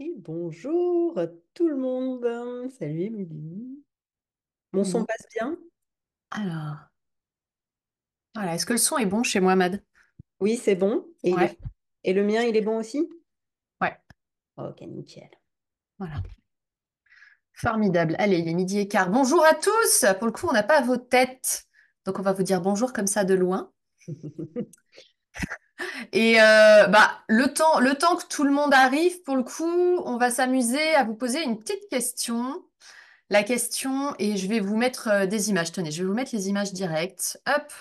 Et bonjour à tout le monde. Salut Émilie. Mon son Bon, passe bien? alors, voilà. Est-ce que le son est bon chez Mohamed? Oui, c'est bon. Ouais, Et le mien, il est bon aussi? ouais, Ok, nickel. voilà. Formidable. Allez, il est midi et quart. Bonjour à tous. Pour le coup, on n'a pas vos têtes. Donc, on va vous dire bonjour comme ça de loin. Et le temps que tout le monde arrive, pour le coup, on va s'amuser à vous poser une petite question. La question, et je vais vous mettre des images. Tenez, je vais vous mettre les images directes. Hop,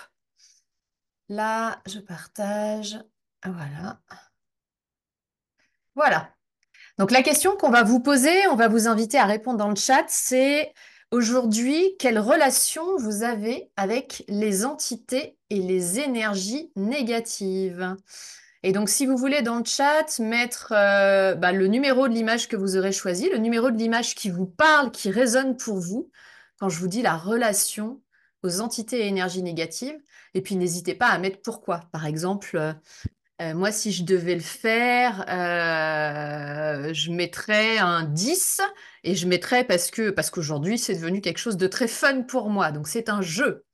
là, je partage. Voilà. Voilà. Donc la question qu'on va vous poser, on va vous inviter à répondre dans le chat, c'est aujourd'hui, quelle relation vous avez avec les entités et les énergies négatives? Et donc si vous voulez dans le chat mettre le numéro de l'image que vous aurez choisi, le numéro de l'image qui vous parle, qui résonne pour vous, quand je vous dis la relation aux entités et énergies négatives, et puis n'hésitez pas à mettre pourquoi. Par exemple, moi, si je devais le faire, je mettrais un 10 et je mettrais parce qu'aujourd'hui, c'est devenu quelque chose de très fun pour moi. Donc, c'est un jeu.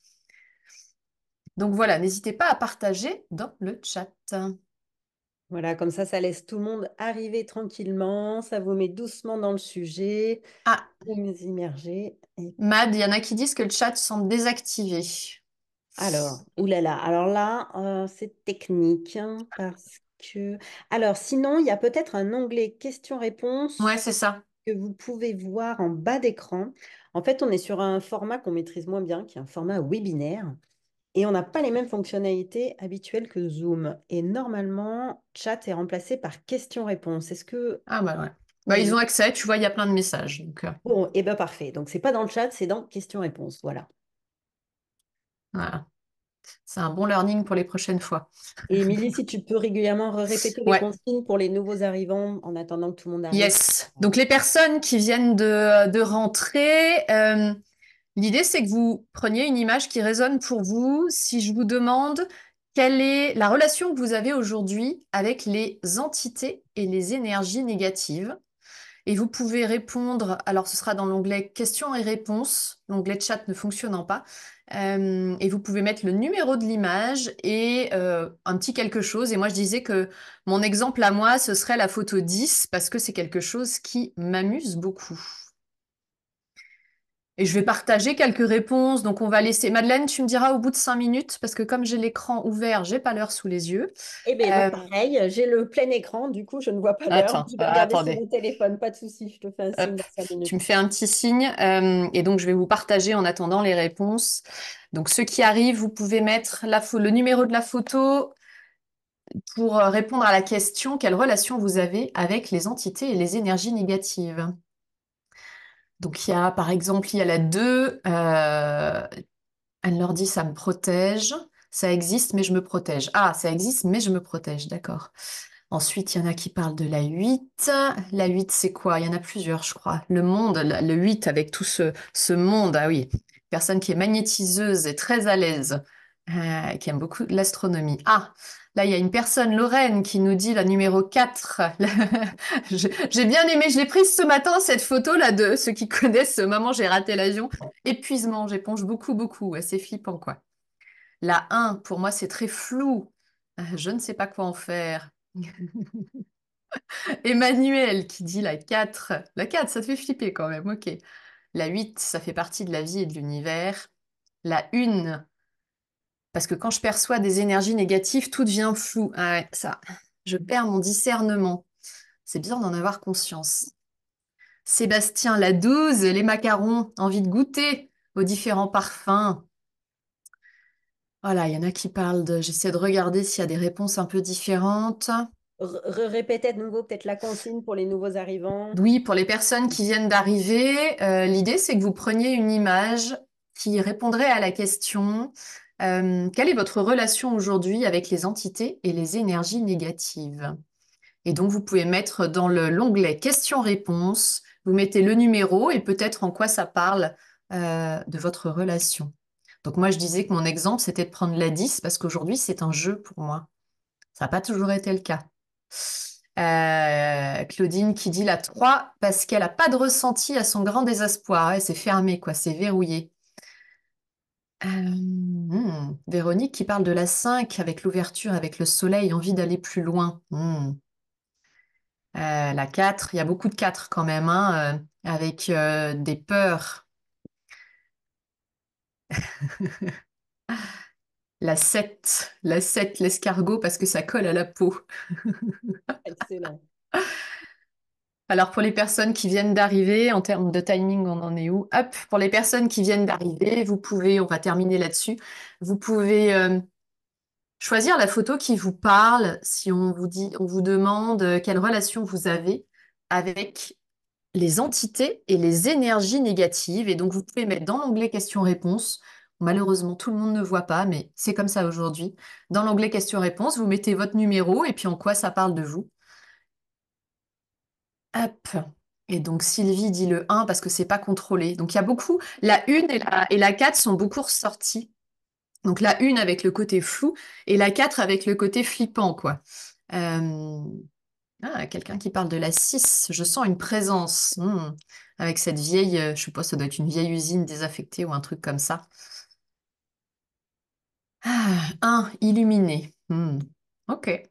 Donc voilà, n'hésitez pas à partager dans le chat. Voilà, comme ça laisse tout le monde arriver tranquillement. Ça vous met doucement dans le sujet. Ah, Vous vous immergez. Mad, il y en a qui disent que le chat semble désactivé. Alors, oulala. Alors là, c'est technique, hein, parce que... Alors, sinon, il y a peut-être un onglet Ouais, questions-réponses c'est ça. que vous pouvez voir en bas d'écran. En fait, on est sur un format qu'on maîtrise moins bien, qui est un format webinaire, et on n'a pas les mêmes fonctionnalités habituelles que Zoom. Et normalement, chat est remplacé par questions-réponses. Est-ce que... Ah bah ouais. Bah, ils Oui. ont accès, tu vois, il y a plein de messages. Donc, Bon, et bien parfait. Donc, c'est pas dans le chat, c'est dans questions-réponses. Voilà. voilà. C'est un bon learning pour les prochaines fois. Et Émilie, si tu peux régulièrement répéter les Ouais. consignes pour les nouveaux arrivants en attendant que tout le monde arrive. Yes. Donc les personnes qui viennent de rentrer, l'idée c'est que vous preniez une image qui résonne pour vous. Si je vous demande quelle est la relation que vous avez aujourd'hui avec les entités et les énergies négatives, et vous pouvez répondre, alors ce sera dans l'onglet questions et réponses, l'onglet chat ne fonctionnant pas, et vous pouvez mettre le numéro de l'image et un petit quelque chose. Et moi je disais que mon exemple à moi, ce serait la photo 10 parce que c'est quelque chose qui m'amuse beaucoup. Et je vais partager quelques réponses, donc on va laisser... Madeleine, tu me diras au bout de 5 minutes, parce que comme j'ai l'écran ouvert, j'ai pas l'heure sous les yeux. Eh bien, moi, Euh, pareil, j'ai le plein écran, du coup, je ne vois pas l'heure. Attends, Je vais regarder sur attendez. mon téléphone, pas de souci, je te fais un signe Hop, dans 5 tu me minutes. fais un petit signe et donc je vais vous partager en attendant les réponses. Donc ceux qui arrivent, vous pouvez mettre le numéro de la photo pour répondre à la question quelle relation vous avez avec les entités et les énergies négatives. Donc il y a par exemple il y a la 2, elle leur dit ça me protège, ça existe mais je me protège. Ah, ça existe mais je me protège, d'accord. Ensuite, il y en a qui parlent de la 8. La 8, c'est quoi? Il y en a plusieurs, je crois. Le monde, le 8 avec tout ce monde. Ah oui, personne qui est magnétiseuse et très à l'aise, qui aime beaucoup l'astronomie. Ah, là, il y a une personne, Lorraine, qui nous dit la numéro 4. J'ai bien aimé, je l'ai prise ce matin, cette photo-là, de ceux qui connaissent Maman, j'ai raté l'avion. Épuisement, j'éponge beaucoup, beaucoup. Ouais, c'est flippant, quoi. La 1, pour moi, c'est très flou. Je ne sais pas quoi en faire. Emmanuel qui dit la 4. La 4, ça te fait flipper quand même, ok. La 8, ça fait partie de la vie et de l'univers. La 1, parce que quand je perçois des énergies négatives, tout devient flou. Ah ouais, ça, je perds mon discernement. C'est bien d'en avoir conscience. Sébastien, la 12, les macarons, envie de goûter aux différents parfums. Voilà, il y en a qui parlent de... J'essaie de regarder s'il y a des réponses un peu différentes. Répétez de nouveau peut-être la consigne pour les nouveaux arrivants. Oui, pour les personnes qui viennent d'arriver, l'idée c'est que vous preniez une image qui répondrait à la question quelle est votre relation aujourd'hui avec les entités et les énergies négatives? Et donc vous pouvez mettre dans l'onglet questions-réponses, vous mettez le numéro et peut-être en quoi ça parle de votre relation. Donc moi je disais que mon exemple c'était de prendre la 10 parce qu'aujourd'hui c'est un jeu pour moi. Ça n'a pas toujours été le cas. Claudine qui dit la 3 parce qu'elle n'a pas de ressenti à son grand désespoir. Ouais, c'est fermé, quoi, c'est verrouillé. Véronique qui parle de la 5 avec l'ouverture, avec le soleil, envie d'aller plus loin. La 4 il y a beaucoup de 4 quand même, hein, avec des peurs. La 7 l'escargot parce que ça colle à la peau. Excellent. Alors pour les personnes qui viennent d'arriver, en termes de timing, on en est où? Hop, pour les personnes qui viennent d'arriver, vous pouvez, on va terminer là-dessus, vous pouvez choisir la photo qui vous parle si on vous dit, on vous demande quelle relation vous avez avec les entités et les énergies négatives. Et donc vous pouvez mettre dans l'onglet questions-réponses. Malheureusement, tout le monde ne voit pas, mais c'est comme ça aujourd'hui. Dans l'onglet questions-réponses, vous mettez votre numéro et puis en quoi ça parle de vous. Hop. Et donc Sylvie dit le 1 parce que c'est pas contrôlé. Donc il y a beaucoup, la 1 et la 4 sont beaucoup ressorties. Donc la 1 avec le côté flou et la 4 avec le côté flippant, quoi. Euh, quelqu'un qui parle de la 6, je sens une présence. Avec cette vieille, je sais pas, ça doit être une vieille usine désaffectée ou un truc comme ça. 1, illuminé. Ok.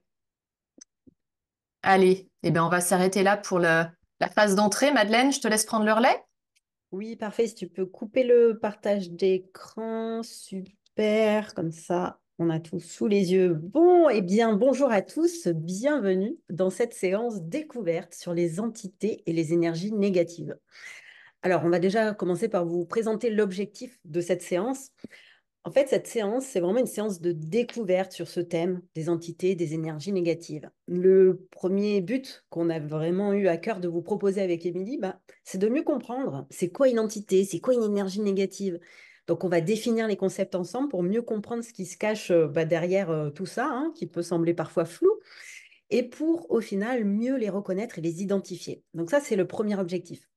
Allez, eh ben on va s'arrêter là pour la phase d'entrée. Madeleine, je te laisse prendre le relais. Oui, parfait. Si tu peux couper le partage d'écran, super. Comme ça, on a tout sous les yeux. Bon, eh bien, bonjour à tous. Bienvenue dans cette séance découverte sur les entités et les énergies négatives. Alors, on va déjà commencer par vous présenter l'objectif de cette séance. En fait, cette séance, c'est vraiment une séance de découverte sur ce thème des entités, des énergies négatives. Le premier but qu'on a vraiment eu à cœur de vous proposer avec Émilie, c'est de mieux comprendre c'est quoi une entité, c'est quoi une énergie négative. Donc, on va définir les concepts ensemble pour mieux comprendre ce qui se cache derrière tout ça, hein, qui peut sembler parfois flou, et pour, au final, mieux les reconnaître et les identifier. Donc, ça, c'est le premier objectif.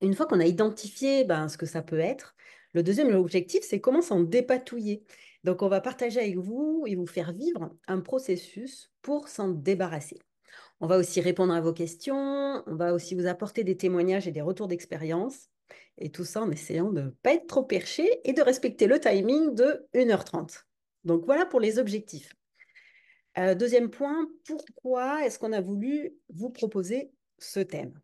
Une fois qu'on a identifié ce que ça peut être, le deuxième objectif, c'est comment s'en dépatouiller. Donc, on va partager avec vous et vous faire vivre un processus pour s'en débarrasser. On va aussi répondre à vos questions, on va aussi vous apporter des témoignages et des retours d'expérience. Et tout ça en essayant de ne pas être trop perché et de respecter le timing de 1h30. Donc, voilà pour les objectifs. Deuxième point, pourquoi est-ce qu'on a voulu vous proposer ce thème?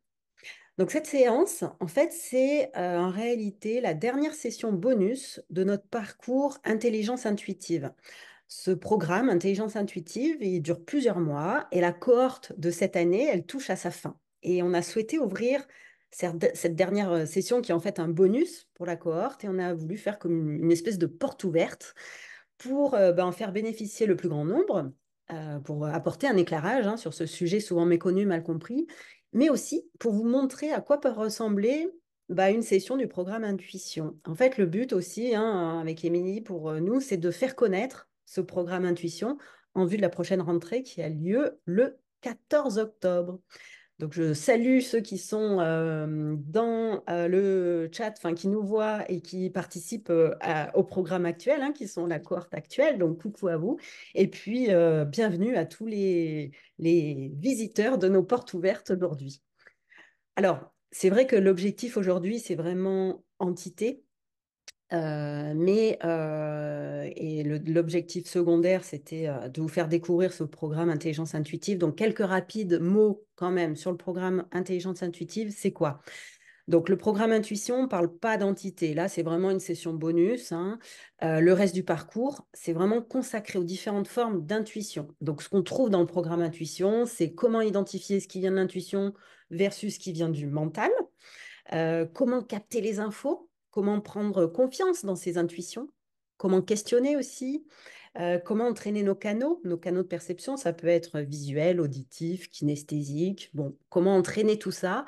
Donc cette séance, en fait, c'est en réalité la dernière session bonus de notre parcours Intelligence intuitive. Ce programme Intelligence intuitive, il dure plusieurs mois et la cohorte de cette année, elle touche à sa fin. Et on a souhaité ouvrir cette dernière session qui est en fait un bonus pour la cohorte et on a voulu faire comme une espèce de porte ouverte pour en faire bénéficier le plus grand nombre, pour apporter un éclairage sur ce sujet souvent méconnu, mal compris, mais aussi pour vous montrer à quoi peut ressembler une session du programme Intuition. En fait, le but aussi, avec Émilie, pour nous, c'est de faire connaître ce programme Intuition en vue de la prochaine rentrée qui a lieu le 14 octobre. Donc, je salue ceux qui sont dans le chat, enfin, qui nous voient et qui participent au programme actuel, qui sont la cohorte actuelle. Donc, coucou à vous. Et puis, bienvenue à tous les visiteurs de nos portes ouvertes aujourd'hui. Alors, c'est vrai que l'objectif aujourd'hui, c'est vraiment entité. L'objectif secondaire, c'était de vous faire découvrir ce programme Intelligence intuitive. Donc, quelques rapides mots quand même sur le programme Intelligence intuitive, c'est quoi? Donc, le programme Intuition ne parle pas d'entité. Là, c'est vraiment une session bonus, hein. Le reste du parcours, c'est vraiment consacré aux différentes formes d'intuition. Donc, ce qu'on trouve dans le programme Intuition, c'est comment identifier ce qui vient de l'intuition versus ce qui vient du mental. Comment capter les infos, comment prendre confiance dans ses intuitions, comment questionner aussi, comment entraîner nos canaux de perception, ça peut être visuel, auditif, kinesthésique, bon, comment entraîner tout ça.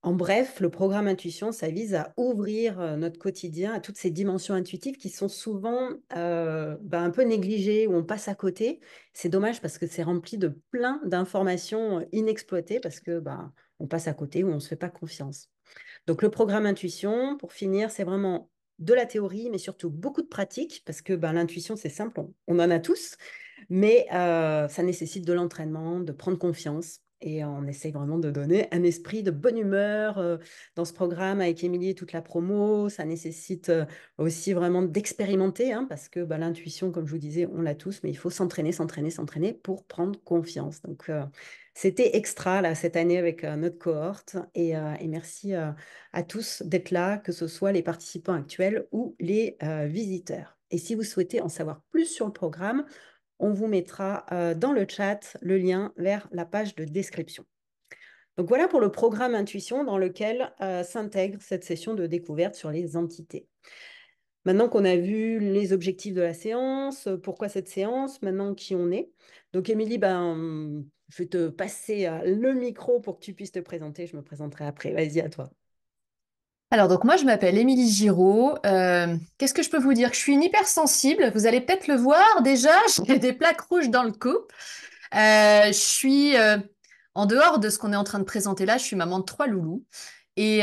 En bref, le programme Intuition, ça vise à ouvrir notre quotidien à toutes ces dimensions intuitives qui sont souvent un peu négligées ou on passe à côté. C'est dommage parce que c'est rempli de plein d'informations inexploitées parce que on passe à côté ou on ne se fait pas confiance. Donc, le programme Intuition, pour finir, c'est vraiment de la théorie, mais surtout beaucoup de pratique, parce que l'intuition, c'est simple, on en a tous. Mais ça nécessite de l'entraînement, de prendre confiance. Et on essaye vraiment de donner un esprit de bonne humeur dans ce programme avec Émilie et toute la promo. Ça nécessite aussi vraiment d'expérimenter, hein, parce que bah, l'intuition, comme je vous disais, on l'a tous, mais il faut s'entraîner, s'entraîner, s'entraîner pour prendre confiance. Donc, c'était extra là, cette année avec notre cohorte. Et merci à tous d'être là, que ce soit les participants actuels ou les visiteurs. Et si vous souhaitez en savoir plus sur le programme, on vous mettra dans le chat le lien vers la page de description. Donc voilà pour le programme Intuition dans lequel s'intègre cette session de découverte sur les entités. Maintenant qu'on a vu les objectifs de la séance, pourquoi cette séance, maintenant qui on est. Donc Émilie, ben, je vais te passer le micro pour que tu puisses te présenter. Je me présenterai après. Vas-y, à toi. Alors, donc moi, je m'appelle Émilie Giraud. Qu'est-ce que je peux vous dire? Que je suis une hypersensible. Vous allez peut-être le voir déjà, j'ai des plaques rouges dans le cou. Je suis, en dehors de ce qu'on est en train de présenter là, je suis maman de trois loulous. Et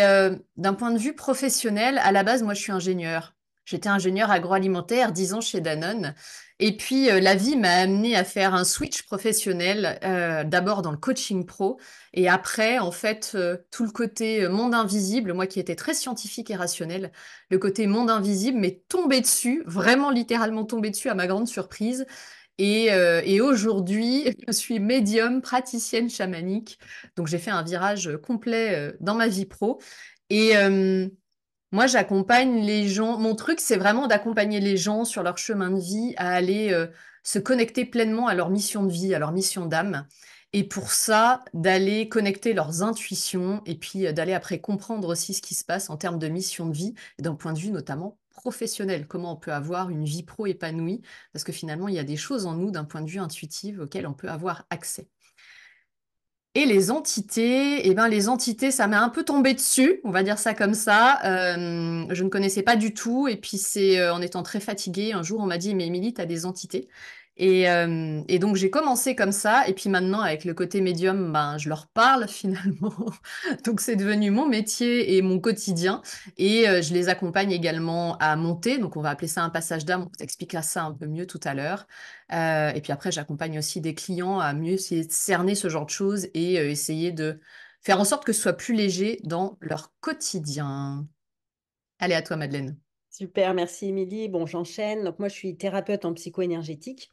d'un point de vue professionnel, à la base, moi, je suis ingénieure. J'étais ingénieure agroalimentaire, 10 ans chez Danone. Et puis, la vie m'a amenée à faire un switch professionnel, d'abord dans le coaching pro, et après, en fait, tout le côté monde invisible, moi qui étais très scientifique et rationnel, le côté monde invisible m'est tombé dessus, vraiment littéralement tombé dessus à ma grande surprise. Et aujourd'hui, je suis médium, praticienne chamanique. Donc, j'ai fait un virage complet dans ma vie pro. Et moi, j'accompagne les gens. Mon truc, c'est vraiment d'accompagner les gens sur leur chemin de vie à aller se connecter pleinement à leur mission de vie, à leur mission d'âme. Et pour ça, d'aller connecter leurs intuitions et puis d'aller après comprendre aussi ce qui se passe en termes de mission de vie, d'un point de vue notamment professionnel. Comment on peut avoir une vie pro épanouie, parce que finalement, il y a des choses en nous d'un point de vue intuitif auxquelles on peut avoir accès. Et les entités, eh ben les entités, ça m'est un peu tombé dessus, on va dire ça comme ça. Je ne connaissais pas du tout, et puis c'est en étant très fatiguée, un jour on m'a dit, mais Émilie, tu as des entités. Et donc j'ai commencé comme ça, et puis maintenant avec le côté médium, ben, je leur parle finalement. Donc c'est devenu mon métier et mon quotidien, et je les accompagne également à monter, donc on va appeler ça un passage d'âme, on t'expliquera ça un peu mieux tout à l'heure. Et puis après, j'accompagne aussi des clients à mieux essayer de cerner ce genre de choses et essayer de faire en sorte que ce soit plus léger dans leur quotidien. Allez, à toi, Madeleine. Super, merci Émilie. Bon, j'enchaîne. Donc moi, je suis thérapeute en psycho-énergétique.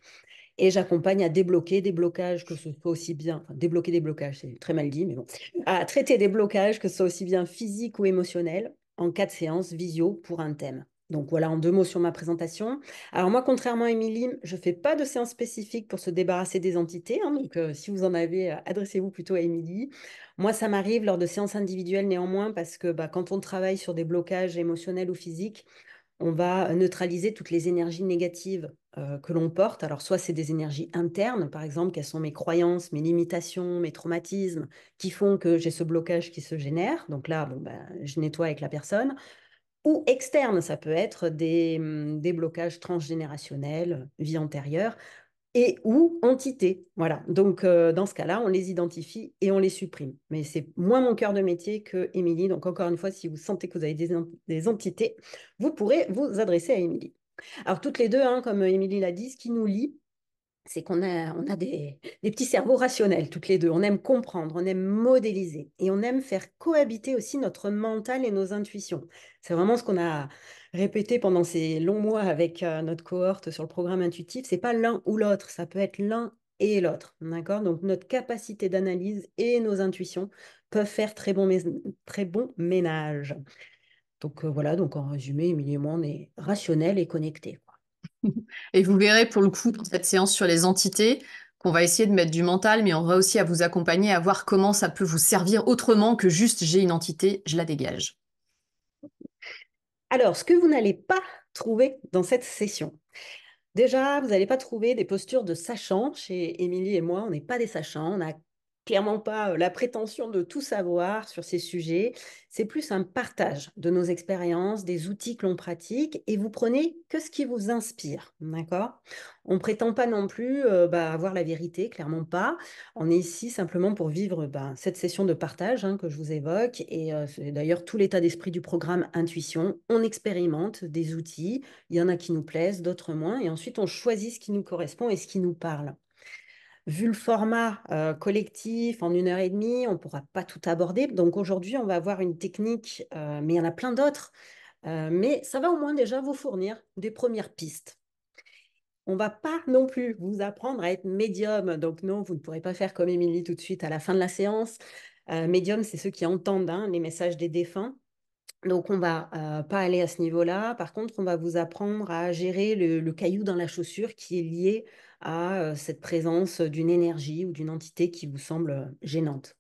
Et j'accompagne à débloquer des blocages, que ce soit aussi bien, enfin, débloquer des blocages, c'est très mal dit, mais bon, à traiter des blocages, que ce soit aussi bien physiques ou émotionnels, en cas de séance visio pour un thème. Donc voilà, en deux mots sur ma présentation. Alors moi, contrairement à Émilie, je ne fais pas de séance spécifique pour se débarrasser des entités, hein, donc si vous en avez, adressez-vous plutôt à Émilie. Moi, ça m'arrive lors de séances individuelles néanmoins, parce que bah, quand on travaille sur des blocages émotionnels ou physiques, on va neutraliser toutes les énergies négatives que l'on porte. Alors, soit c'est des énergies internes, par exemple, quelles sont mes croyances, mes limitations, mes traumatismes qui font que j'ai ce blocage qui se génère. Donc là, bon, ben, je nettoie avec la personne. Ou externes, ça peut être des blocages transgénérationnels, vie antérieure, et ou entités. Voilà. Donc, dans ce cas-là, on les identifie et on les supprime. Mais c'est moins mon cœur de métier que Émilie. Donc, encore une fois, si vous sentez que vous avez des entités, vous pourrez vous adresser à Émilie. Alors, toutes les deux, hein, comme Émilie l'a dit, ce qui nous lie, c'est qu'on a des petits cerveaux rationnels, toutes les deux. On aime comprendre, on aime modéliser et on aime faire cohabiter aussi notre mental et nos intuitions. C'est vraiment ce qu'on a répété pendant ces longs mois avec notre cohorte sur le programme intuitif. C'est pas l'un ou l'autre, ça peut être l'un et l'autre. D'accord? Donc, notre capacité d'analyse et nos intuitions peuvent faire très bon ménage. Donc, voilà, donc en résumé, Émilie et moi, on est rationnels et connectés. Et vous verrez pour le coup, dans cette séance sur les entités, qu'on va essayer de mettre du mental, mais on va aussi à vous accompagner à voir comment ça peut vous servir autrement que juste j'ai une entité, je la dégage. Alors, ce que vous n'allez pas trouver dans cette session, déjà, vous n'allez pas trouver des postures de sachants. Chez Émilie et moi, on n'est pas des sachants. On a clairement pas la prétention de tout savoir sur ces sujets. C'est plus un partage de nos expériences, des outils que l'on pratique et vous prenez que ce qui vous inspire. D'accord? On ne prétend pas non plus avoir la vérité, clairement pas. On est ici simplement pour vivre cette session de partage que je vous évoque. Et c'est d'ailleurs tout l'état d'esprit du programme Intuition. On expérimente des outils. Il y en a qui nous plaisent, d'autres moins. Et ensuite, on choisit ce qui nous correspond et ce qui nous parle. Vu le format collectif en 1 heure et demie, on ne pourra pas tout aborder. Donc aujourd'hui, on va avoir une technique, mais il y en a plein d'autres. Mais ça va au moins déjà vous fournir des premières pistes. On ne va pas non plus vous apprendre à être médium. Donc non, vous ne pourrez pas faire comme Émilie tout de suite à la fin de la séance. Médium, c'est ceux qui entendent les messages des défunts. Donc, on ne va pas aller à ce niveau-là. Par contre, on va vous apprendre à gérer le caillou dans la chaussure qui est lié à cette présence d'une énergie ou d'une entité qui vous semble gênante.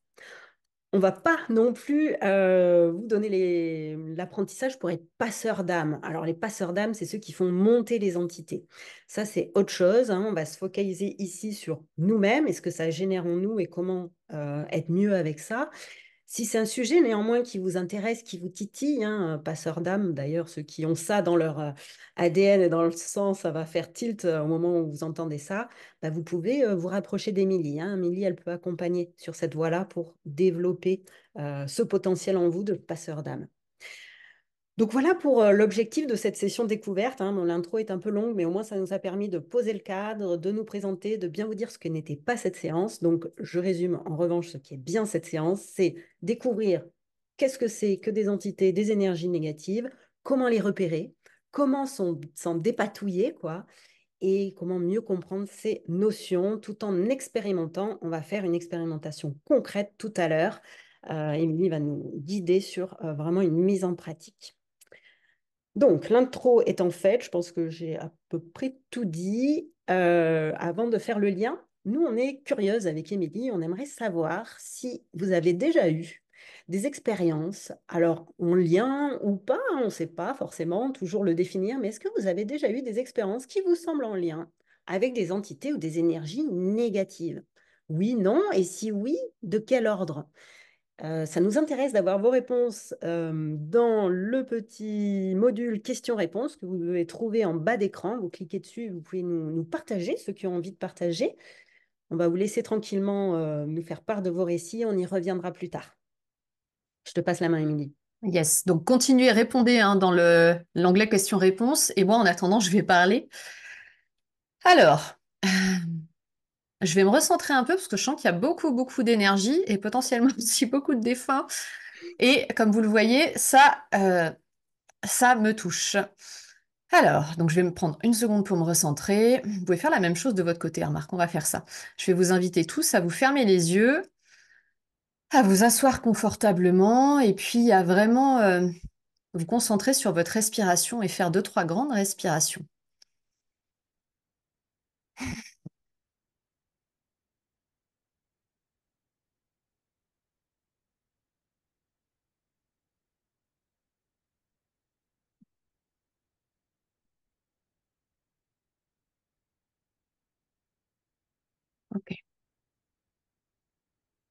On ne va pas non plus vous donner l'apprentissage pour être passeur d'âme. Alors, les passeurs d'âme, c'est ceux qui font monter les entités. Ça, c'est autre chose. On va se focaliser ici sur nous-mêmes et ce que ça génère en nous et comment être mieux avec ça. Si c'est un sujet néanmoins qui vous intéresse, qui vous titille, passeur d'âme, d'ailleurs, ceux qui ont ça dans leur ADN et dans le sang, ça va faire tilt au moment où vous entendez ça, vous pouvez vous rapprocher d'Émilie. Émilie, elle peut accompagner sur cette voie-là pour développer ce potentiel en vous de passeur d'âme. Donc voilà pour l'objectif de cette session découverte. Bon, l'intro est un peu longue, mais au moins ça nous a permis de poser le cadre, de nous présenter, de bien vous dire ce que n'était pas cette séance. Donc je résume en revanche ce qui est bien cette séance, c'est découvrir qu'est-ce que c'est que des entités, des énergies négatives, comment les repérer, comment s'en dépatouiller, quoi, et comment mieux comprendre ces notions tout en expérimentant. On va faire une expérimentation concrète tout à l'heure. Émilie va nous guider sur vraiment une mise en pratique. Donc, l'intro étant faite, je pense que j'ai à peu près tout dit. Avant de faire le lien, nous, on est curieuse avec Émilie. On aimerait savoir si vous avez déjà eu des expériences, alors en lien ou pas, on ne sait pas forcément toujours le définir, mais est-ce que vous avez déjà eu des expériences qui vous semblent en lien avec des entités ou des énergies négatives? Oui, non, et si oui, de quel ordre? Ça nous intéresse d'avoir vos réponses dans le petit module questions-réponses que vous devez trouver en bas d'écran. Vous cliquez dessus, vous pouvez nous partager, ceux qui ont envie de partager. On va vous laisser tranquillement nous faire part de vos récits. On y reviendra plus tard. Je te passe la main, Émilie. Yes, donc continuez, répondez dans l'onglet questions-réponses. Et moi, en attendant, je vais parler. Alors, je vais me recentrer un peu parce que je sens qu'il y a beaucoup, beaucoup d'énergie et potentiellement aussi beaucoup de défunts. Et comme vous le voyez, ça me touche. Alors, donc je vais me prendre une seconde pour me recentrer. Vous pouvez faire la même chose de votre côté, remarque, on va faire ça. Je vais vous inviter tous à vous fermer les yeux, à vous asseoir confortablement et puis à vraiment vous concentrer sur votre respiration et faire 2, 3 grandes respirations. Ok.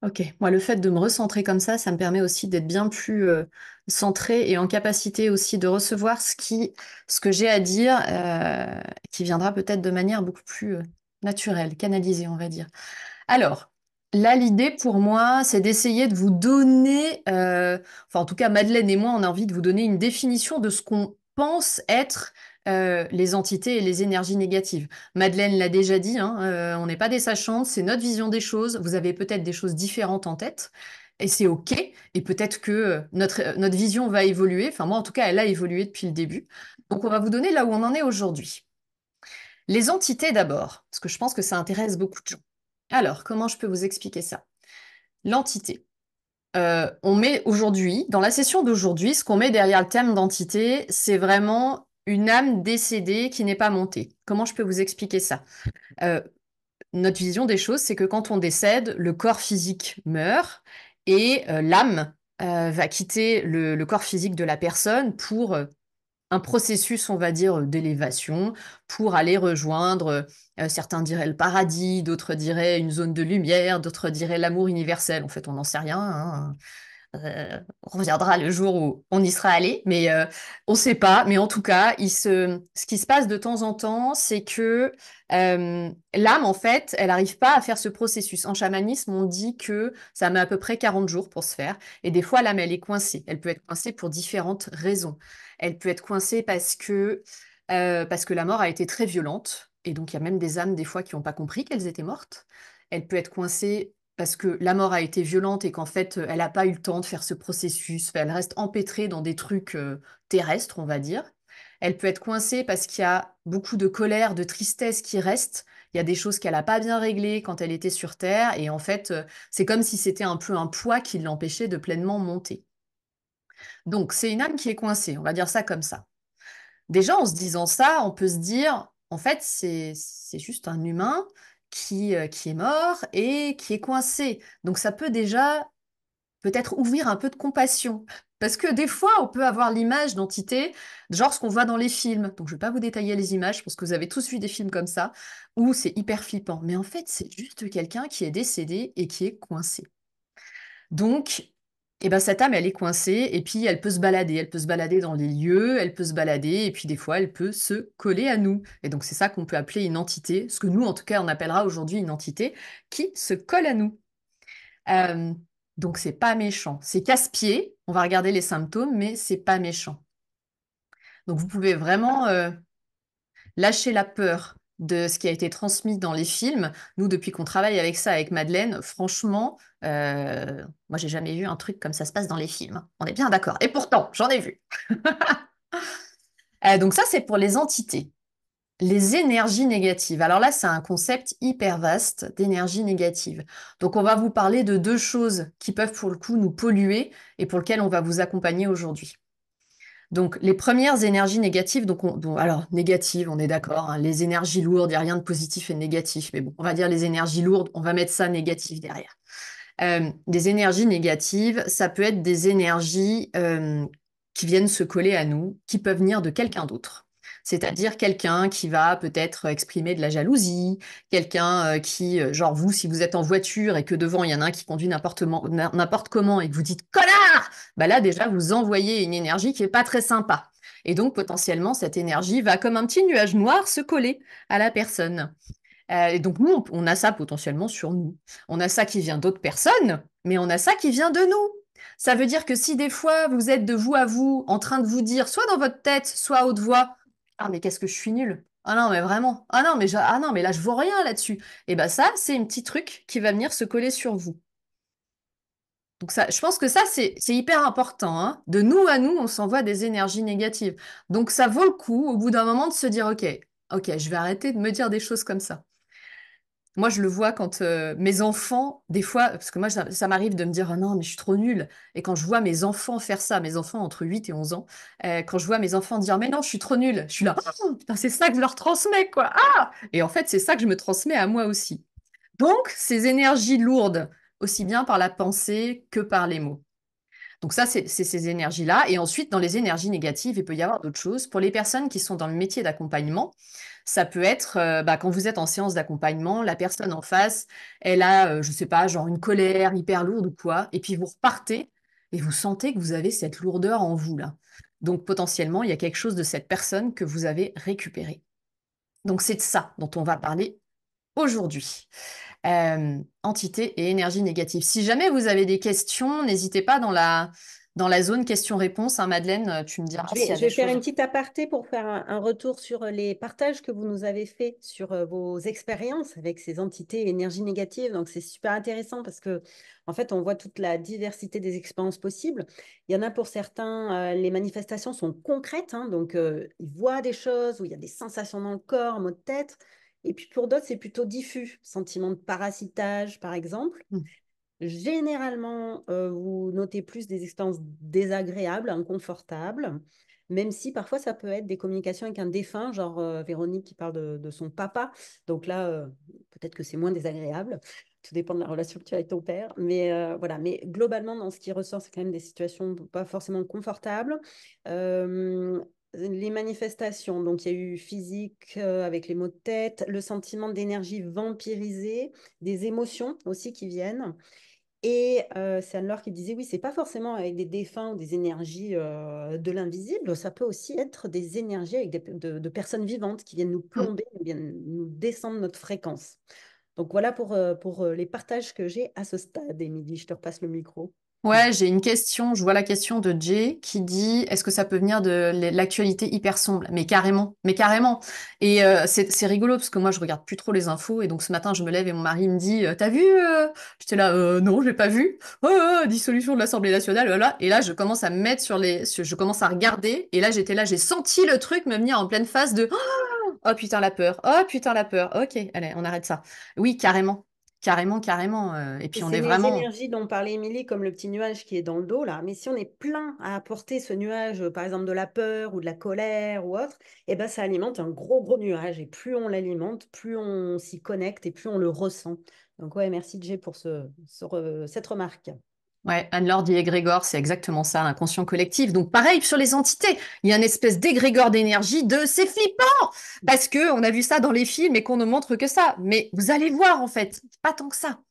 Ok, moi le fait de me recentrer comme ça me permet aussi d'être bien plus centrée et en capacité aussi de recevoir ce que j'ai à dire, qui viendra peut-être de manière beaucoup plus naturelle, canalisée, on va dire. Alors, là, l'idée pour moi, c'est d'essayer de vous donner, enfin en tout cas, Madeleine et moi, on a envie de vous donner une définition de ce qu'on pense être les entités et les énergies négatives. Madeleine l'a déjà dit, on n'est pas des sachantes, c'est notre vision des choses. Vous avez peut-être des choses différentes en tête. Et c'est OK. Et peut-être que notre vision va évoluer. Enfin, moi, en tout cas, elle a évolué depuis le début. Donc, on va vous donner là où on en est aujourd'hui. Les entités d'abord, parce que je pense que ça intéresse beaucoup de gens. Alors, comment je peux vous expliquer ça? L'entité. On met aujourd'hui, dans la session d'aujourd'hui, ce qu'on met derrière le thème d'entité, c'est vraiment une âme décédée qui n'est pas montée. Comment je peux vous expliquer ça? Euh, Notre vision des choses, c'est que quand on décède, le corps physique meurt et l'âme va quitter le corps physique de la personne pour un processus, on va dire, d'élévation pour aller rejoindre, certains diraient le paradis, d'autres diraient une zone de lumière, d'autres diraient l'amour universel. En fait, on n'en sait rien, hein. On reviendra le jour où on y sera allé, mais on ne sait pas. Mais en tout cas, ce qui se passe de temps en temps, c'est que l'âme, en fait, elle n'arrive pas à faire ce processus. En chamanisme, on dit que ça met à peu près 40 jours pour se faire. Et des fois, l'âme, elle est coincée. Elle peut être coincée pour différentes raisons. Elle peut être coincée parce que la mort a été très violente. Et donc, il y a même des âmes, des fois, qui n'ont pas compris qu'elles étaient mortes. Elle peut être coincée parce que la mort a été violente et qu'en fait, elle n'a pas eu le temps de faire ce processus. Elle reste empêtrée dans des trucs terrestres, on va dire. Elle peut être coincée parce qu'il y a beaucoup de colère, de tristesse qui reste. Il y a des choses qu'elle n'a pas bien réglées quand elle était sur Terre. Et en fait, c'est comme si c'était un peu un poids qui l'empêchait de pleinement monter. Donc, c'est une âme qui est coincée, on va dire ça comme ça. Déjà, en se disant ça, on peut se dire, en fait, c'est juste un humain qui est mort et qui est coincé. Donc ça peut déjà peut-être ouvrir un peu de compassion. Parce que des fois, on peut avoir l'image d'entité, genre ce qu'on voit dans les films. Donc je ne vais pas vous détailler les images, parce que vous avez tous vu des films comme ça, où c'est hyper flippant. Mais en fait, c'est juste quelqu'un qui est décédé et qui est coincé. Donc, eh ben, cette âme, elle est coincée et puis elle peut se balader. Elle peut se balader dans les lieux, elle peut se balader et puis des fois, elle peut se coller à nous. Et donc, c'est ça qu'on peut appeler une entité, ce que nous, en tout cas, on appellera aujourd'hui une entité qui se colle à nous. Euh, donc, c'est pas méchant. C'est casse-pied. On va regarder les symptômes, mais c'est pas méchant. Donc, vous pouvez vraiment lâcher la peur de ce qui a été transmis dans les films. Nous, depuis qu'on travaille avec ça, avec Madeleine, franchement, moi, j'ai jamais vu un truc comme ça se passe dans les films. On est bien d'accord. Et pourtant, j'en ai vu. Donc ça, c'est pour les entités. Les énergies négatives. Alors là, c'est un concept hyper vaste d'énergie négative. Donc on va vous parler de deux choses qui peuvent pour le coup nous polluer et pour lesquelles on va vous accompagner aujourd'hui. Donc, les premières énergies négatives, alors négatives, on est d'accord, hein, les énergies lourdes, il n'y a rien de positif et de négatif, mais bon, on va dire les énergies lourdes, on va mettre ça négatif derrière. Des énergies négatives, ça peut être des énergies qui viennent se coller à nous, qui peuvent venir de quelqu'un d'autre. C'est-à-dire quelqu'un qui va peut-être exprimer de la jalousie, quelqu'un genre vous, si vous êtes en voiture et que devant il y en a un qui conduit n'importe comment et que vous dites connard, bah là déjà vous envoyez une énergie qui est pas très sympa. Et donc potentiellement cette énergie va comme un petit nuage noir se coller à la personne. Et donc nous, on a ça potentiellement sur nous. On a ça qui vient d'autres personnes, mais on a ça qui vient de nous. Ça veut dire que si des fois vous êtes de vous à vous en train de vous dire, soit dans votre tête, soit à haute voix, ah mais qu'est-ce que je suis nulle. Ah non mais vraiment. Ah non mais là je vois rien là-dessus. Et ben ça, c'est un petit truc qui va venir se coller sur vous. Donc ça, je pense que ça c'est hyper important, hein. De nous à nous, on s'envoie des énergies négatives. Donc ça vaut le coup au bout d'un moment de se dire, ok, je vais arrêter de me dire des choses comme ça. Moi, je le vois quand mes enfants, des fois, parce que moi, ça m'arrive de me dire, ah non, mais je suis trop nulle. Et quand je vois mes enfants faire ça, mes enfants entre 8 et 11 ans, quand je vois mes enfants dire, mais non, je suis trop nulle, je suis là, oh, putain, c'est ça que je leur transmets, quoi. Ah! Et en fait, c'est ça que je me transmets à moi aussi. Donc, ces énergies lourdes, aussi bien par la pensée que par les mots. Donc ça, c'est ces énergies-là. Et ensuite, dans les énergies négatives, il peut y avoir d'autres choses. Pour les personnes qui sont dans le métier d'accompagnement, ça peut être quand vous êtes en séance d'accompagnement, la personne en face, elle a, je sais pas, genre une colère hyper lourde ou quoi, et puis vous repartez et vous sentez que vous avez cette lourdeur en vous là. Donc potentiellement, il y a quelque chose de cette personne que vous avez récupéré. Donc c'est de ça dont on va parler aujourd'hui. Entité et énergie négative. Si jamais vous avez des questions, n'hésitez pas dans la zone questions-réponses, hein, Madeleine, tu me diras s'il y a Je des vais faire choses. une petite aparté pour faire un retour sur les partages que vous nous avez faits sur vos expériences avec ces entités énergie négative. Donc, c'est super intéressant parce que, en fait, on voit toute la diversité des expériences possibles. Il y en a pour certains, les manifestations sont concrètes, hein, donc ils voient des choses où il y a des sensations dans le corps, maux de tête. Et puis pour d'autres, c'est plutôt diffus, sentiment de parasitage, par exemple. Hmm. Généralement, vous notez plus des expériences désagréables, inconfortables, même si parfois ça peut être des communications avec un défunt, genre Véronique qui parle de son papa. Donc là, peut-être que c'est moins désagréable. Tout dépend de la relation que tu as avec ton père. Mais voilà, mais globalement, dans ce qui ressort, c'est quand même des situations pas forcément confortables. Euh, les manifestations. Donc, il y a eu physique avec les maux de tête, le sentiment d'énergie vampirisée, des émotions aussi qui viennent. Et c'est Anne-Laure qui disait, oui, c'est pas forcément avec des défunts ou des énergies de l'invisible, ça peut aussi être des énergies avec de personnes vivantes qui viennent nous Mm. plomber, viennent nous descendre notre fréquence. Donc voilà pour les partages que j'ai à ce stade, Émilie, je te repasse le micro. Ouais, j'ai une question. Je vois la question de Jay qui dit est-ce que ça peut venir de l'actualité hyper sombre? Mais carrément, mais carrément. Et c'est rigolo parce que moi je regarde plus trop les infos et donc ce matin je me lève et mon mari me dit t'as vu J'étais là non, j'ai pas vu. Dissolution de l'Assemblée nationale, voilà. Et là je commence à me mettre je commence à regarder et là j'étais là, j'ai senti le truc me venir en pleine face de oh putain la peur, oh putain la peur. Ok, allez, on arrête ça. Oui, carrément, carrément, carrément. Et Et puis on c'est est les vraiment. énergies dont parlait Émilie, comme le petit nuage qui est dans le dos, là. Mais si on est plein à apporter ce nuage, par exemple de la peur ou de la colère ou autre, eh ben, ça alimente un gros, gros nuage. Et plus on l'alimente, plus on s'y connecte et plus on le ressent. Donc, ouais, merci Jay pour cette remarque. Ouais, Anne-Laure dit égrégore, c'est exactement ça, l'inconscient collectif. Donc pareil sur les entités, il y a une espèce d'égrégore d'énergie c'est flippant parce que on a vu ça dans les films et qu'on ne montre que ça. Mais vous allez voir en fait, pas tant que ça.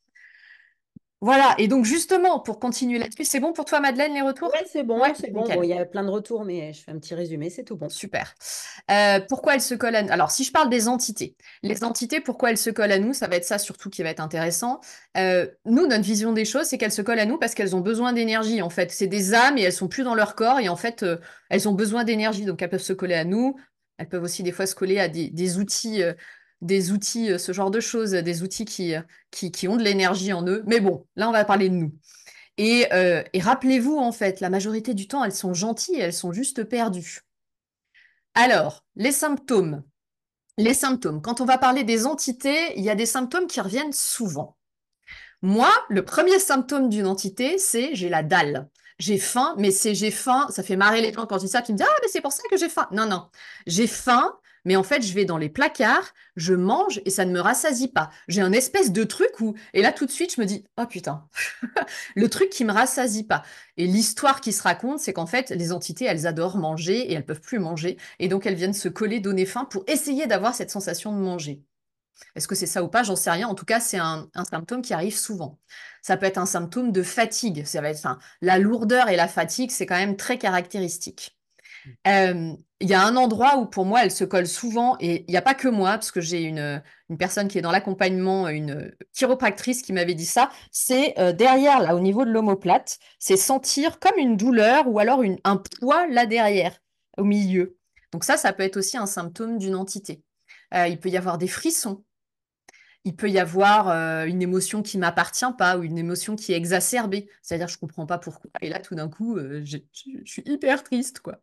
Voilà, et donc justement, pour continuer là-dessus, c'est bon pour toi Madeleine les retours? Ouais, c'est bon, Ouais, c'est bon. Bon, nickel. il y a plein de retours, mais je fais un petit résumé, c'est tout bon. Super. Pourquoi elles se collent à nous? Alors, si je parle des entités, les entités, pourquoi elles se collent à nous? Ça va être ça surtout qui va être intéressant. Nous, notre vision des choses, c'est qu'elles se collent à nous parce qu'elles ont besoin d'énergie. En fait, c'est des âmes et elles sont plus dans leur corps et en fait, elles ont besoin d'énergie. Donc, elles peuvent se coller à nous. Elles peuvent aussi des fois se coller à des outils, ce genre de choses, des outils qui ont de l'énergie en eux. Mais bon, là, on va parler de nous. Et rappelez-vous, en fait, la majorité du temps, elles sont gentilles, elles sont juste perdues. Alors, les symptômes. Les symptômes. Quand on va parler des entités, il y a des symptômes qui reviennent souvent. Moi, le premier symptôme d'une entité, c'est j'ai la dalle. J'ai faim, mais c'est j'ai faim. Ça fait marrer les gens quand je dis ça, qui me disent ah, mais c'est pour ça que j'ai faim. Non, non. J'ai faim, mais en fait, je vais dans les placards, je mange et ça ne me rassasie pas. J'ai un espèce de truc où, et là, tout de suite, je me dis oh putain, le truc qui me rassasie pas. Et l'histoire qui se raconte, c'est qu'en fait, les entités, elles adorent manger et elles peuvent plus manger. Et donc, elles viennent se coller, donner faim pour essayer d'avoir cette sensation de manger. Est-ce que c'est ça ou pas? J'en sais rien. En tout cas, c'est un symptôme qui arrive souvent. Ça peut être un symptôme de fatigue. Ça va être, enfin, la lourdeur et la fatigue, c'est quand même très caractéristique. Il y a un endroit où pour moi elle se colle souvent et il n'y a pas que moi parce que j'ai une personne qui est dans l'accompagnement, une chiropractrice qui m'avait dit ça, c'est derrière là au niveau de l'omoplate, c'est sentir comme une douleur ou alors un poids là derrière, au milieu. Donc ça peut être aussi un symptôme d'une entité. Il peut y avoir des frissons, il peut y avoir une émotion qui m'appartient pas ou une émotion qui est exacerbée, c'est-à-dire je comprends pas pourquoi et là tout d'un coup je suis hyper triste quoi.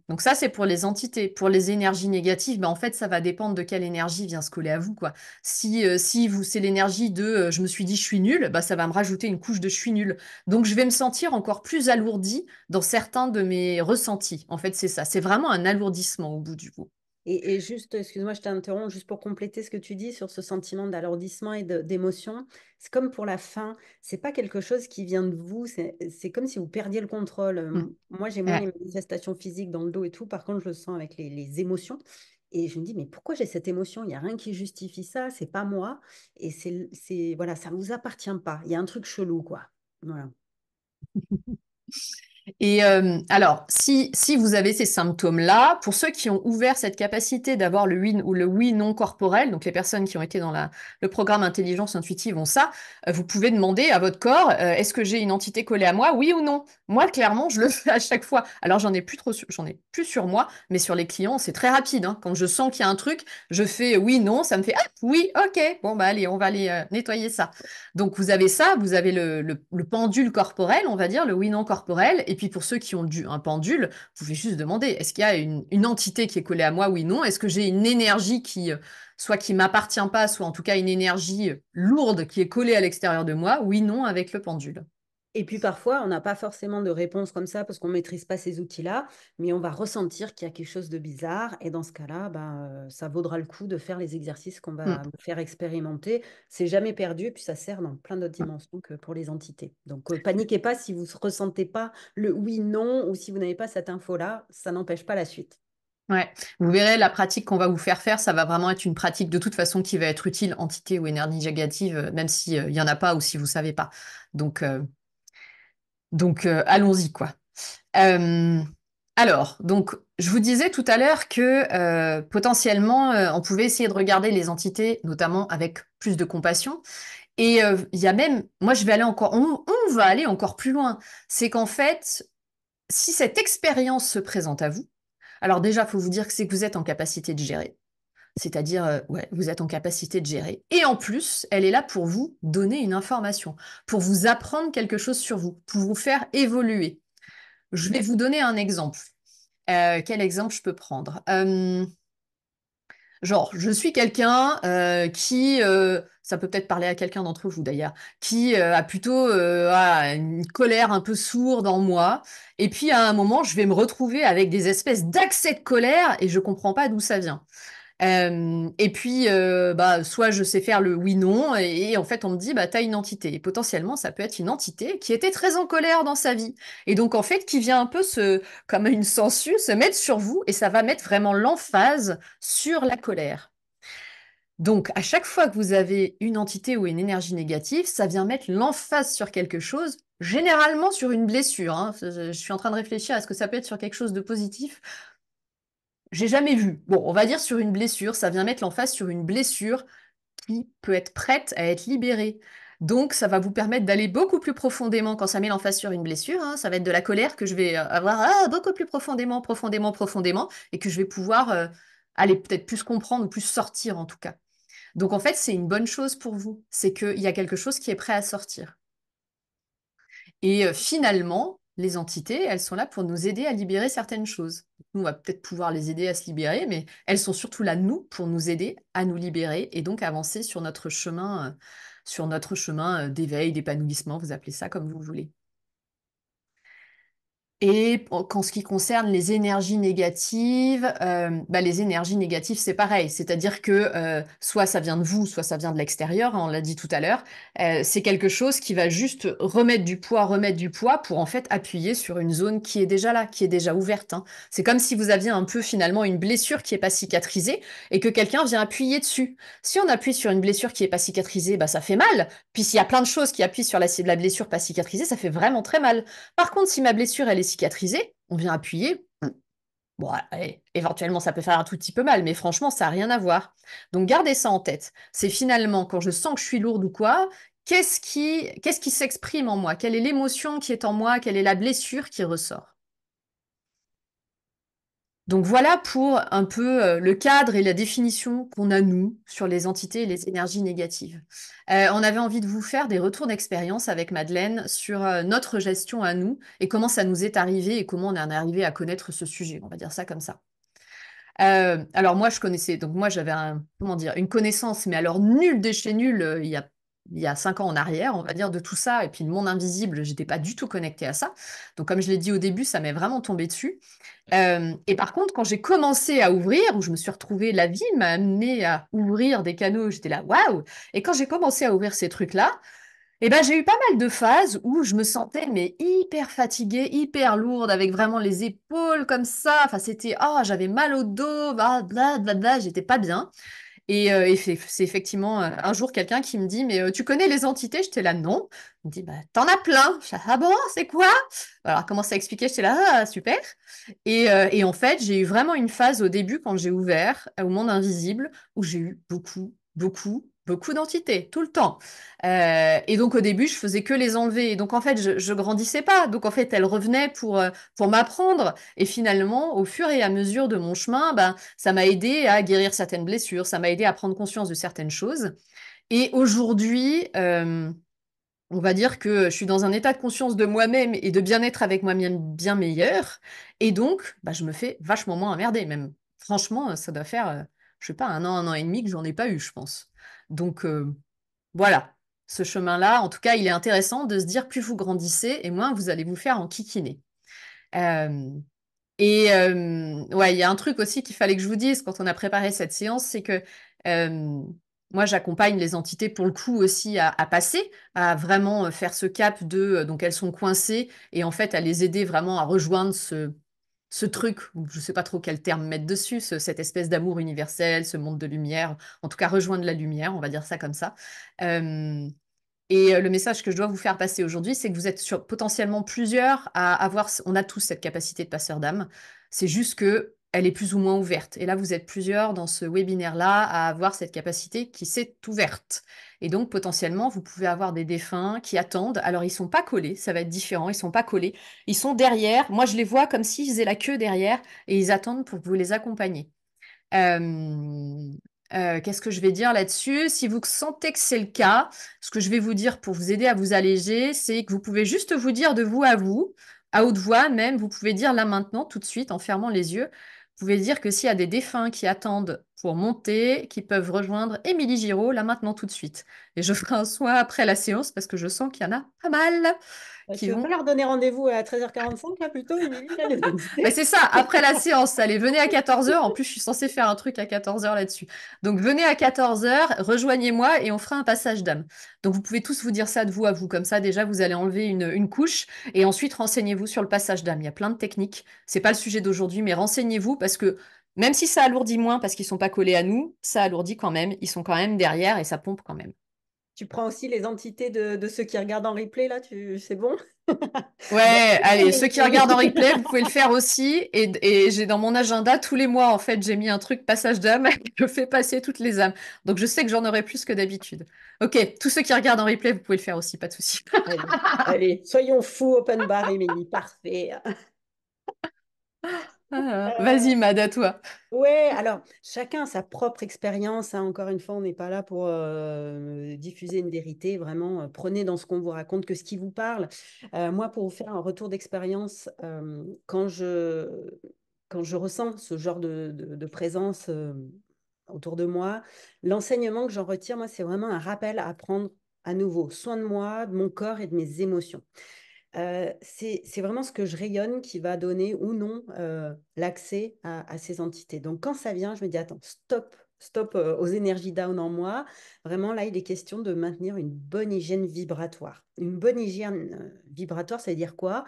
Donc ça, c'est pour les entités. Pour les énergies négatives, en fait, ça va dépendre de quelle énergie vient se coller à vous, quoi. Si vous, c'est l'énergie de je me suis dit je suis nul, bah, ça va me rajouter une couche de je suis nul. Donc je vais me sentir encore plus alourdie dans certains de mes ressentis. En fait, c'est ça. C'est vraiment un alourdissement au bout du bout. Et juste, excuse-moi, je t'interromps, juste pour compléter ce que tu dis sur ce sentiment d'alourdissement et d'émotion. C'est comme pour la faim, c'est pas quelque chose qui vient de vous, c'est comme si vous perdiez le contrôle. Mm. Moi, j'ai moins Ouais. les manifestations physiques dans le dos et tout, par contre, je le sens avec les émotions. Et je me dis, mais pourquoi j'ai cette émotion? Il n'y a rien qui justifie ça, c'est pas moi. Et voilà, ça ne vous appartient pas. Il y a un truc chelou, quoi. Voilà. Et alors, si vous avez ces symptômes-là, pour ceux qui ont ouvert cette capacité d'avoir le oui ou le oui non corporel, donc les personnes qui ont été dans le programme Intelligence Intuitive ont ça, vous pouvez demander à votre corps, est-ce que j'ai une entité collée à moi, oui ou non? Moi, clairement, je le fais à chaque fois. Alors, j'en ai plus sur moi, mais sur les clients, c'est très rapide, hein. Quand je sens qu'il y a un truc, je fais oui, non, ça me fait ah, oui, ok, bon, bah allez, on va aller nettoyer ça. Donc vous avez ça, vous avez le pendule corporel, on va dire, le oui-non corporel. Et puis pour ceux qui ont un pendule, vous pouvez juste demander, est-ce qu'il y a une entité qui est collée à moi, oui, non? Est-ce que j'ai une énergie soit qui m'appartient pas, soit en tout cas une énergie lourde qui est collée à l'extérieur de moi, oui, non, avec le pendule. Et puis parfois, on n'a pas forcément de réponse comme ça parce qu'on ne maîtrise pas ces outils-là, mais on va ressentir qu'il y a quelque chose de bizarre. Et dans ce cas-là, ben, ça vaudra le coup de faire les exercices qu'on va Mm. me faire expérimenter. C'est jamais perdu et puis ça sert dans plein d'autres dimensions que pour les entités. Donc, paniquez pas si vous ne ressentez pas le oui, non ou si vous n'avez pas cette info-là, ça n'empêche pas la suite. Ouais, vous verrez, la pratique qu'on va vous faire faire, ça va vraiment être une pratique de toute façon qui va être utile, entité ou énergie négative, même si, il y en a pas ou si vous savez pas. Donc, allons-y, quoi. Euh, alors, donc, je vous disais tout à l'heure que potentiellement, on pouvait essayer de regarder les entités, notamment avec plus de compassion. Et il y a même, moi, je vais aller encore, on va aller encore plus loin. C'est qu'en fait, si cette expérience se présente à vous, alors déjà, il faut vous dire que c'est que vous êtes en capacité de gérer. C'est-à-dire, ouais, vous êtes en capacité de gérer. Et en plus, elle est là pour vous donner une information, pour vous apprendre quelque chose sur vous, pour vous faire évoluer. Je vais vous donner un exemple. Quel exemple je peux prendre? Genre, je suis quelqu'un qui, ça peut peut-être parler à quelqu'un d'entre vous d'ailleurs, qui a plutôt une colère un peu sourde en moi. Et puis à un moment, je vais me retrouver avec des espèces d'accès de colère et je comprends pas d'où ça vient. Et puis, bah, soit je sais faire le oui-non, et en fait, on me dit, bah, t'as une entité. Et potentiellement, ça peut être une entité qui était très en colère dans sa vie. Et donc, en fait, qui vient un peu comme une sangsue, se mettre sur vous, et ça va mettre vraiment l'emphase sur la colère. Donc, à chaque fois que vous avez une entité ou une énergie négative, ça vient mettre l'emphase sur quelque chose, généralement sur une blessure, hein. Je suis en train de réfléchir, est-ce que ça peut être sur quelque chose de positif? J'ai jamais vu. Bon, on va dire sur une blessure, ça vient mettre l'emphase sur une blessure qui peut être prête à être libérée. Donc, ça va vous permettre d'aller beaucoup plus profondément quand ça met l'emphase sur une blessure, hein. Ça va être de la colère que je vais avoir beaucoup plus profondément, profondément, profondément, et que je vais pouvoir aller peut-être plus comprendre ou plus sortir en tout cas. Donc, en fait, c'est une bonne chose pour vous. C'est qu'il y a quelque chose qui est prêt à sortir. Et finalement, les entités, elles sont là pour nous aider à libérer certaines choses. Nous, on va peut-être pouvoir les aider à se libérer, mais elles sont surtout là, nous, pour nous aider à nous libérer et donc avancer sur notre chemin d'éveil, d'épanouissement, vous appelez ça comme vous voulez. Et qu'en ce qui concerne les énergies négatives, bah, les énergies négatives, c'est pareil. C'est-à-dire que soit ça vient de vous, soit ça vient de l'extérieur, hein, on l'a dit tout à l'heure. C'est quelque chose qui va juste remettre du poids pour en fait appuyer sur une zone qui est déjà là, qui est déjà ouverte, hein. C'est comme si vous aviez un peu finalement une blessure qui n'est pas cicatrisée et que quelqu'un vient appuyer dessus. Si on appuie sur une blessure qui n'est pas cicatrisée, bah, ça fait mal. Puis s'il y a plein de choses qui appuient sur la blessure pas cicatrisée, ça fait vraiment très mal. Par contre, si ma blessure, elle est cicatrisée, on vient appuyer. Bon, allez, éventuellement, ça peut faire un tout petit peu mal, mais franchement, ça n'a rien à voir. Donc, gardez ça en tête. C'est finalement, quand je sens que je suis lourde ou quoi, qu'est-ce qui s'exprime en moi? Quelle est l'émotion qui est en moi? Quelle est la blessure qui ressort? Donc voilà pour un peu le cadre et la définition qu'on a, nous, sur les entités et les énergies négatives. On avait envie de vous faire des retours d'expérience avec Madeleine sur notre gestion à nous et comment ça nous est arrivé et comment on en est arrivé à connaître ce sujet, on va dire ça comme ça. Alors moi, je connaissais, donc moi j'avais comment dire, une connaissance, mais alors nulle de chez nul, il y a 5 ans en arrière, on va dire, de tout ça, et puis le monde invisible, j'étais pas du tout connectée à ça. Donc comme je l'ai dit au début, ça m'est vraiment tombé dessus. Et par contre, quand j'ai commencé à ouvrir, où je me suis retrouvée, la vie m'a amené à ouvrir des canaux, j'étais là, waouh! Et quand j'ai commencé à ouvrir ces trucs-là, eh ben, j'ai eu pas mal de phases où je me sentais mais hyper fatiguée, hyper lourde, avec vraiment les épaules comme ça. Enfin, c'était, oh, j'avais mal au dos, bla, j'étais pas bien. Et c'est effectivement un jour quelqu'un qui me dit, mais tu connais les entités? J'étais là, non. Il me dit, bah, t'en as plein. Je dis, ah bon, c'est quoi? Alors, commence à expliquer, j'étais là, ah, super. Et en fait, j'ai eu vraiment une phase au début quand j'ai ouvert au monde invisible où j'ai eu beaucoup d'entités, tout le temps. Et donc au début, je faisais que les enlever. Et donc en fait, je grandissais pas. Donc en fait, elles revenaient pour m'apprendre. Et finalement, au fur et à mesure de mon chemin, ben, ça m'a aidé à guérir certaines blessures, ça m'a aidé à prendre conscience de certaines choses. Et aujourd'hui, on va dire que je suis dans un état de conscience de moi-même et de bien-être avec moi-même bien meilleur. Et donc, bah, je me fais vachement moins emmerder. Même franchement, ça doit faire, je sais pas, un an et demi que j'en ai pas eu, je pense. Donc voilà. ce chemin-là. En tout cas, il est intéressant de se dire plus vous grandissez et moins vous allez vous faire enquiquiner. Euh, ouais, il y a un truc aussi qu'il fallait que je vous dise quand on a préparé cette séance, c'est que euh, moi, j'accompagne les entités pour le coup aussi à passer, à vraiment faire ce cap de donc elles sont coincées et en fait à les aider vraiment à rejoindre ce truc, ou je sais pas trop quel terme mettre dessus, cette espèce d'amour universel, ce monde de lumière, en tout cas rejoindre la lumière, on va dire ça comme ça. Euh, le message que je dois vous faire passer aujourd'hui, c'est que vous êtes potentiellement plusieurs à avoir, on a tous cette capacité de passeur d'âme. C'est juste que elle est plus ou moins ouverte. Et là, vous êtes plusieurs dans ce webinaire-là à avoir cette capacité qui s'est ouverte. Et donc, potentiellement, vous pouvez avoir des défunts qui attendent. Alors, ils sont pas collés, ça va être différent. Ils sont pas collés. Ils sont derrière. Moi, je les vois comme s'ils faisaient la queue derrière et ils attendent pour que vous les accompagniez. Euh, qu'est-ce que je vais dire là-dessus? Si vous sentez que c'est le cas, ce que je vais vous dire pour vous aider à vous alléger, c'est que vous pouvez juste vous dire de vous à vous, à haute voix même, vous pouvez dire là maintenant, tout de suite, en fermant les yeux, vous pouvez dire que s'il y a des défunts qui attendent pour monter, qui peuvent rejoindre Émilie Giraud, là maintenant, tout de suite. Et je ferai un soin après la séance parce que je sens qu'il y en a pas mal qui Tu veux pas vont. leur donner rendez-vous à 13h45 là plutôt, Émilie, là, les Mais invités? c'est ça, après la séance, allez, venez à 14 heures. En plus, je suis censée faire un truc à 14 heures là-dessus. Donc, venez à 14 heures, rejoignez-moi et on fera un passage d'âme. Donc, vous pouvez tous vous dire ça de vous à vous. Comme ça, déjà, vous allez enlever une couche et ensuite, renseignez-vous sur le passage d'âme. Il y a plein de techniques. C'est pas le sujet d'aujourd'hui, mais renseignez-vous parce que même si ça alourdit moins parce qu'ils sont pas collés à nous, ça alourdit quand même. Ils sont quand même derrière et ça pompe quand même. Tu prends aussi les entités de ceux qui regardent en replay, là, c'est bon? Bon, Ouais, c'est bon, allez, ceux qui regardent en Émilie. replay, vous pouvez le faire aussi. Et j'ai dans mon agenda, tous les mois, en fait, j'ai mis un truc passage d'âme. Je fais passer toutes les âmes. Donc, je sais que j'en aurai plus que d'habitude. Ok, tous ceux qui regardent en replay, vous pouvez le faire aussi, pas de souci. Allez, allez, soyons fous, open bar, Émilie, parfait. Vas-y, Mad, à toi. Ouais, alors chacun a sa propre expérience, hein. Encore une fois, on n'est pas là pour diffuser une vérité. Vraiment, prenez dans ce qu'on vous raconte que ce qui vous parle. Moi, pour vous faire un retour d'expérience, quand je ressens ce genre de présence autour de moi, l'enseignement que j'en retire, moi, c'est vraiment un rappel à prendre à nouveau soin de moi, de mon corps et de mes émotions. C'est vraiment ce que je rayonne qui va donner ou non l'accès à ces entités. Donc quand ça vient, je me dis, attends, stop, stop aux énergies down en moi. Vraiment, là, il est question de maintenir une bonne hygiène vibratoire. Une bonne hygiène vibratoire, ça veut dire quoi?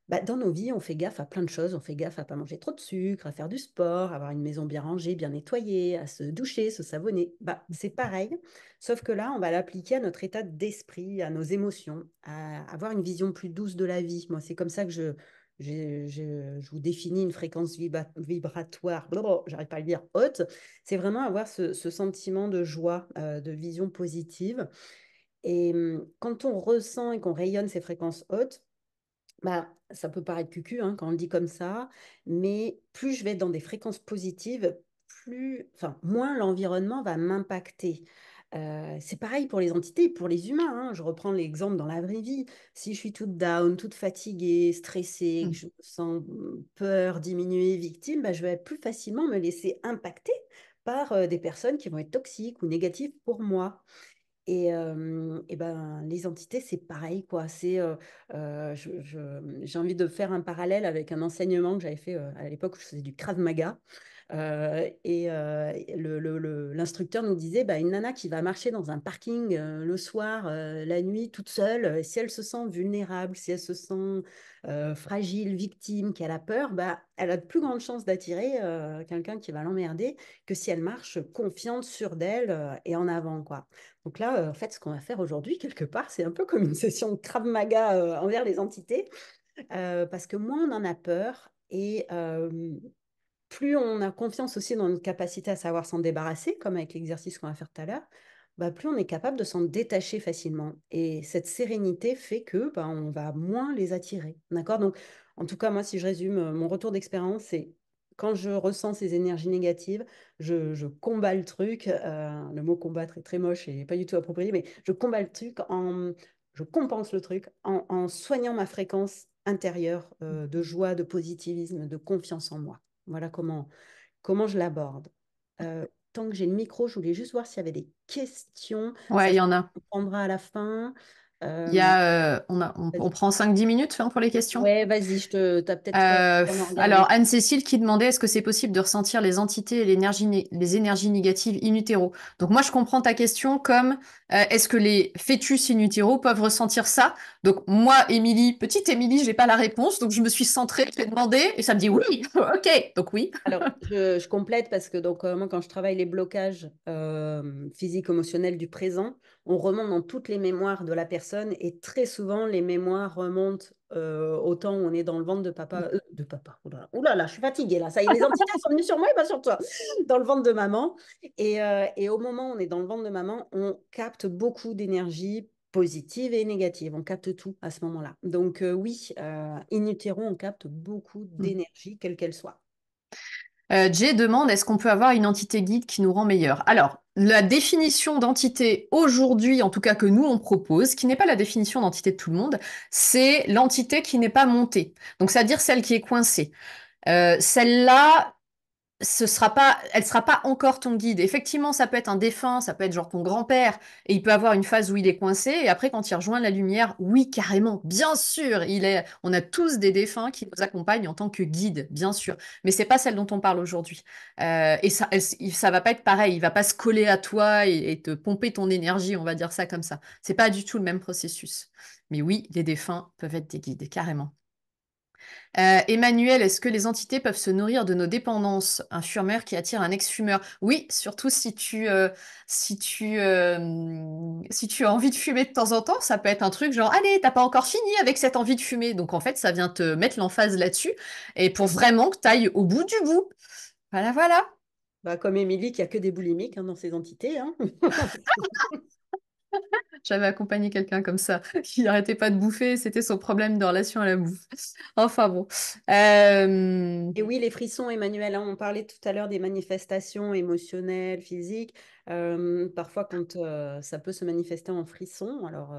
Bah, dans nos vies, on fait gaffe à plein de choses. On fait gaffe à pas manger trop de sucre, à faire du sport, à avoir une maison bien rangée, bien nettoyée, à se doucher, se savonner. Bah, c'est pareil, sauf que là, on va l'appliquer à notre état d'esprit, à nos émotions, à avoir une vision plus douce de la vie. Moi, c'est comme ça que je vous définis une fréquence vibratoire, blablabla, j'arrive pas à le dire, haute. C'est vraiment avoir ce sentiment de joie, de vision positive. Et quand on ressent et qu'on rayonne ces fréquences hautes, bah, ça peut paraître cucu hein, quand on le dit comme ça, mais plus je vais être dans des fréquences positives, enfin, moins l'environnement va m'impacter. C'est pareil pour les entités, pour les humains, hein. Je reprends l'exemple dans la vraie vie. Si je suis toute down, toute fatiguée, stressée, que je me sens peur, diminuée, victime, bah, je vais plus facilement me laisser impacter par des personnes qui vont être toxiques ou négatives pour moi. Et ben, les entités, c'est pareil, quoi. J'ai envie de faire un parallèle avec un enseignement que j'avais fait à l'époque où je faisais du Krav Maga. L'instructeur nous disait, bah, une nana qui va marcher dans un parking le soir, la nuit, toute seule, si elle se sent vulnérable, si elle se sent fragile, victime, qu'elle a peur, bah, elle a de plus grandes chances d'attirer quelqu'un qui va l'emmerder que si elle marche confiante, sûre d'elle et en avant, quoi. Donc là, en fait, ce qu'on va faire aujourd'hui, quelque part, c'est un peu comme une session de Krav Maga envers les entités, parce que moins on en a peur et plus on a confiance aussi dans notre capacité à savoir s'en débarrasser, comme avec l'exercice qu'on va faire tout à l'heure, bah, plus on est capable de s'en détacher facilement. Et cette sérénité fait que bah, on va moins les attirer. D'accord? Donc, en tout cas, moi, si je résume mon retour d'expérience, c'est quand je ressens ces énergies négatives, je combats le truc. Le mot combattre est très moche et pas du tout approprié, mais je combats le truc je compense le truc en soignant ma fréquence intérieure de joie, de positivisme, de confiance en moi. Voilà comment je l'aborde. tant que j'ai le micro, je voulais juste voir s'il y avait des questions. Ouais, Ça il se y en a. prendra à la fin. Il y Euh, a, on vas-y. prend 5-10 minutes hein, pour les questions. Ouais, vas-y, t'as peut-être en Alors, regardé. Anne-Cécile qui demandait est-ce que c'est possible de ressentir les entités et les énergies négatives in utero? Donc, moi, je comprends ta question comme est-ce que les fœtus in utero peuvent ressentir ça? Donc, moi, Émilie, petite Émilie, j'ai pas la réponse, donc je me suis centrée, je l'ai demandé et ça me dit oui. Ok, donc oui. Alors, je complète parce que donc, moi, quand je travaille les blocages physiques, émotionnels du présent, on remonte dans toutes les mémoires de la personne et très souvent, les mémoires remontent au temps où on est dans le ventre de papa. Ouh là là, je suis fatiguée là. Ça y est, les entités sont venues sur moi et pas sur toi. Dans le ventre de maman. Et au moment où on est dans le ventre de maman, on capte beaucoup d'énergie positive et négative. On capte tout à ce moment-là. Donc, oui, in utero, on capte beaucoup d'énergie, quelle qu'elle soit. Jay demande est-ce qu'on peut avoir une entité guide qui nous rend meilleurs? Alors, la définition d'entité aujourd'hui, en tout cas que nous on propose, qui n'est pas la définition d'entité de tout le monde, c'est l'entité qui n'est pas montée. Donc, c'est-à-dire celle qui est coincée. Celle-là, elle sera pas encore ton guide. Effectivement, ça peut être un défunt, ça peut être genre ton grand-père, et il peut avoir une phase où il est coincé, et après, quand il rejoint la lumière, oui, carrément, bien sûr, on a tous des défunts qui nous accompagnent en tant que guide, bien sûr. Mais c'est pas celle dont on parle aujourd'hui. Et ça va pas être pareil. Il va pas se coller à toi et te pomper ton énergie, on va dire ça comme ça. C'est pas du tout le même processus. Mais oui, les défunts peuvent être des guides, carrément. Emmanuel, est-ce que les entités peuvent se nourrir de nos dépendances? Un fumeur qui attire un ex-fumeur. Oui, surtout si tu as envie de fumer de temps en temps, ça peut être un truc genre, allez, t'as pas encore fini avec cette envie de fumer. Donc en fait, ça vient te mettre l'emphase là-dessus et pour vraiment que tu ailles au bout du bout. Voilà, voilà. Bah, comme Émilie, qui a que des boulimiques hein, dans ses entités. Hein. J'avais accompagné quelqu'un comme ça qui n'arrêtait pas de bouffer, c'était son problème de relation à la bouffe. Enfin bon. Et oui, les frissons, Emmanuel, hein, on parlait tout à l'heure des manifestations émotionnelles, physiques. Parfois, quand ça peut se manifester en frissons, alors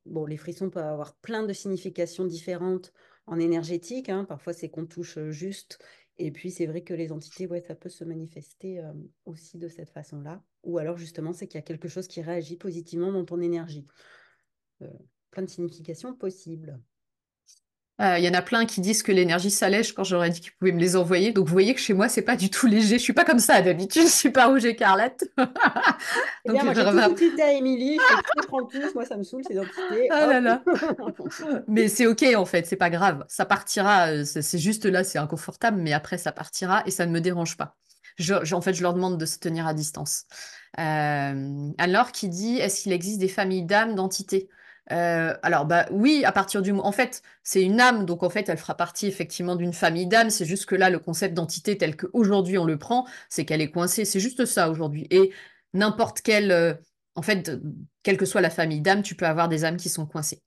bon, les frissons peuvent avoir plein de significations différentes en énergétique. Hein. Parfois, c'est qu'on touche juste. Et puis, c'est vrai que les entités, ouais, ça peut se manifester aussi de cette façon-là. Ou alors, justement, c'est qu'il y a quelque chose qui réagit positivement dans ton énergie. Euh, Plein de significations possibles. Il y en a plein qui disent que l'énergie s'allège quand j'aurais dit qu'ils pouvaient me les envoyer. Donc vous voyez que chez moi, c'est pas du tout léger. Je suis pas comme ça d'habitude. Je suis pas rouge écarlate. Eh Donc bien, moi, j'ai tout suite à Émilie. Je fais tous les prends tous. Moi, ça me saoule, ces identités. ah Hop. là là. Mais c'est ok en fait. C'est pas grave. Ça partira. C'est juste là, c'est inconfortable. Mais après, ça partira et ça ne me dérange pas. En fait, je leur demande de se tenir à distance. Alors, qui dit, est-ce qu'il existe des familles d'âmes, d'entités? Alors, bah oui, à partir du moment. En fait, c'est une âme, donc en fait, elle fera partie effectivement d'une famille d'âmes. C'est juste que là, le concept d'entité tel qu'aujourd'hui on le prend, c'est qu'elle est coincée. C'est juste ça aujourd'hui. Et n'importe quelle. En fait, quelle que soit la famille d'âmes, tu peux avoir des âmes qui sont coincées.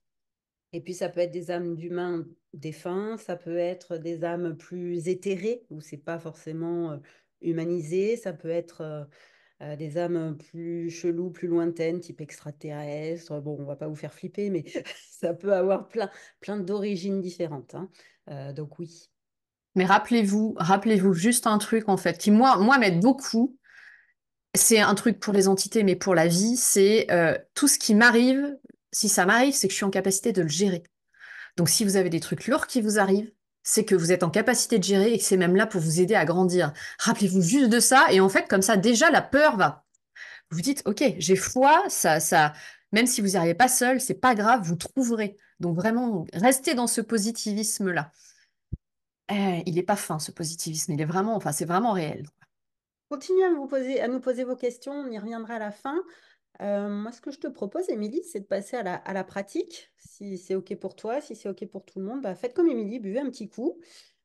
Et puis, ça peut être des âmes d'humains défunts. Ça peut être des âmes plus éthérées, où c'est pas forcément humanisé. Ça peut être des âmes plus cheloues, plus lointaines, type extraterrestre. Bon, on va pas vous faire flipper, mais ça peut avoir plein d'origines différentes. Hein. Donc, oui. Mais rappelez-vous juste un truc en fait qui moi m'aide beaucoup. C'est un truc pour les entités, mais pour la vie, c'est tout ce qui m'arrive. Si ça m'arrive, c'est que je suis en capacité de le gérer. Donc, si vous avez des trucs lourds qui vous arrivent, c'est que vous êtes en capacité de gérer et que c'est même là pour vous aider à grandir. Rappelez-vous juste de ça et en fait, comme ça, déjà la peur va. Vous vous dites, ok, j'ai foi, même si vous n'y arrivez pas seul, c'est pas grave, vous trouverez. Donc vraiment, restez dans ce positivisme-là. Il n'est pas fin, ce positivisme. Il est vraiment, enfin, c'est vraiment réel. Continuez à nous poser vos questions. On y reviendra à la fin. Moi, ce que je te propose, Émilie, c'est de passer à la pratique. Si c'est OK pour toi, si c'est OK pour tout le monde, bah, faites comme Émilie, buvez un petit coup,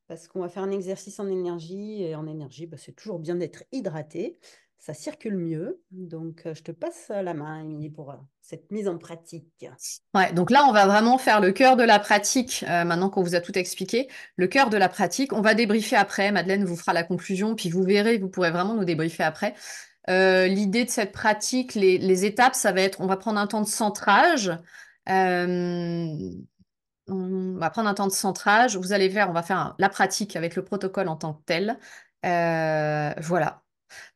parce qu'on va faire un exercice en énergie. Et en énergie, bah, c'est toujours bien d'être hydraté. Ça circule mieux. Donc, je te passe la main, Émilie, pour cette mise en pratique. Ouais, donc là, on va vraiment faire le cœur de la pratique, maintenant qu'on vous a tout expliqué. Le cœur de la pratique, on va débriefer après. Madeleine vous fera la conclusion, puis vous verrez, vous pourrez vraiment nous débriefer après. L'idée de cette pratique, les étapes, ça va être, on va prendre un temps de centrage. Euh, on va prendre un temps de centrage. Vous allez faire, on va faire la pratique avec le protocole en tant que tel. Voilà.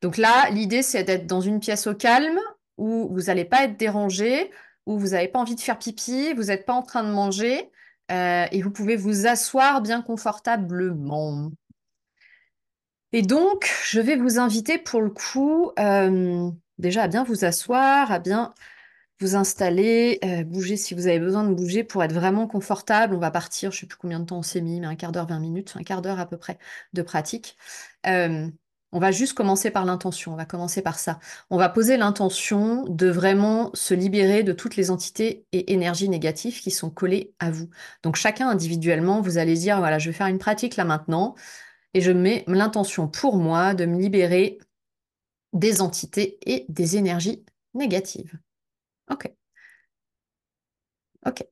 Donc là, l'idée, c'est d'être dans une pièce au calme où vous n'allez pas être dérangé, où vous n'avez pas envie de faire pipi, vous n'êtes pas en train de manger, et vous pouvez vous asseoir bien confortablement. Et donc, je vais vous inviter pour le coup, déjà à bien vous asseoir, à bien vous installer, bouger si vous avez besoin de bouger pour être vraiment confortable. On va partir, je ne sais plus combien de temps on s'est mis, mais un quart d'heure, 20 minutes, un quart d'heure à peu près de pratique. Euh, on va juste commencer par l'intention, on va commencer par ça. On va poser l'intention de vraiment se libérer de toutes les entités et énergies négatives qui sont collées à vous. Donc chacun individuellement, vous allez dire, voilà, je vais faire une pratique là maintenant, et je mets l'intention pour moi de me libérer des entités et des énergies négatives. Ok. Ok,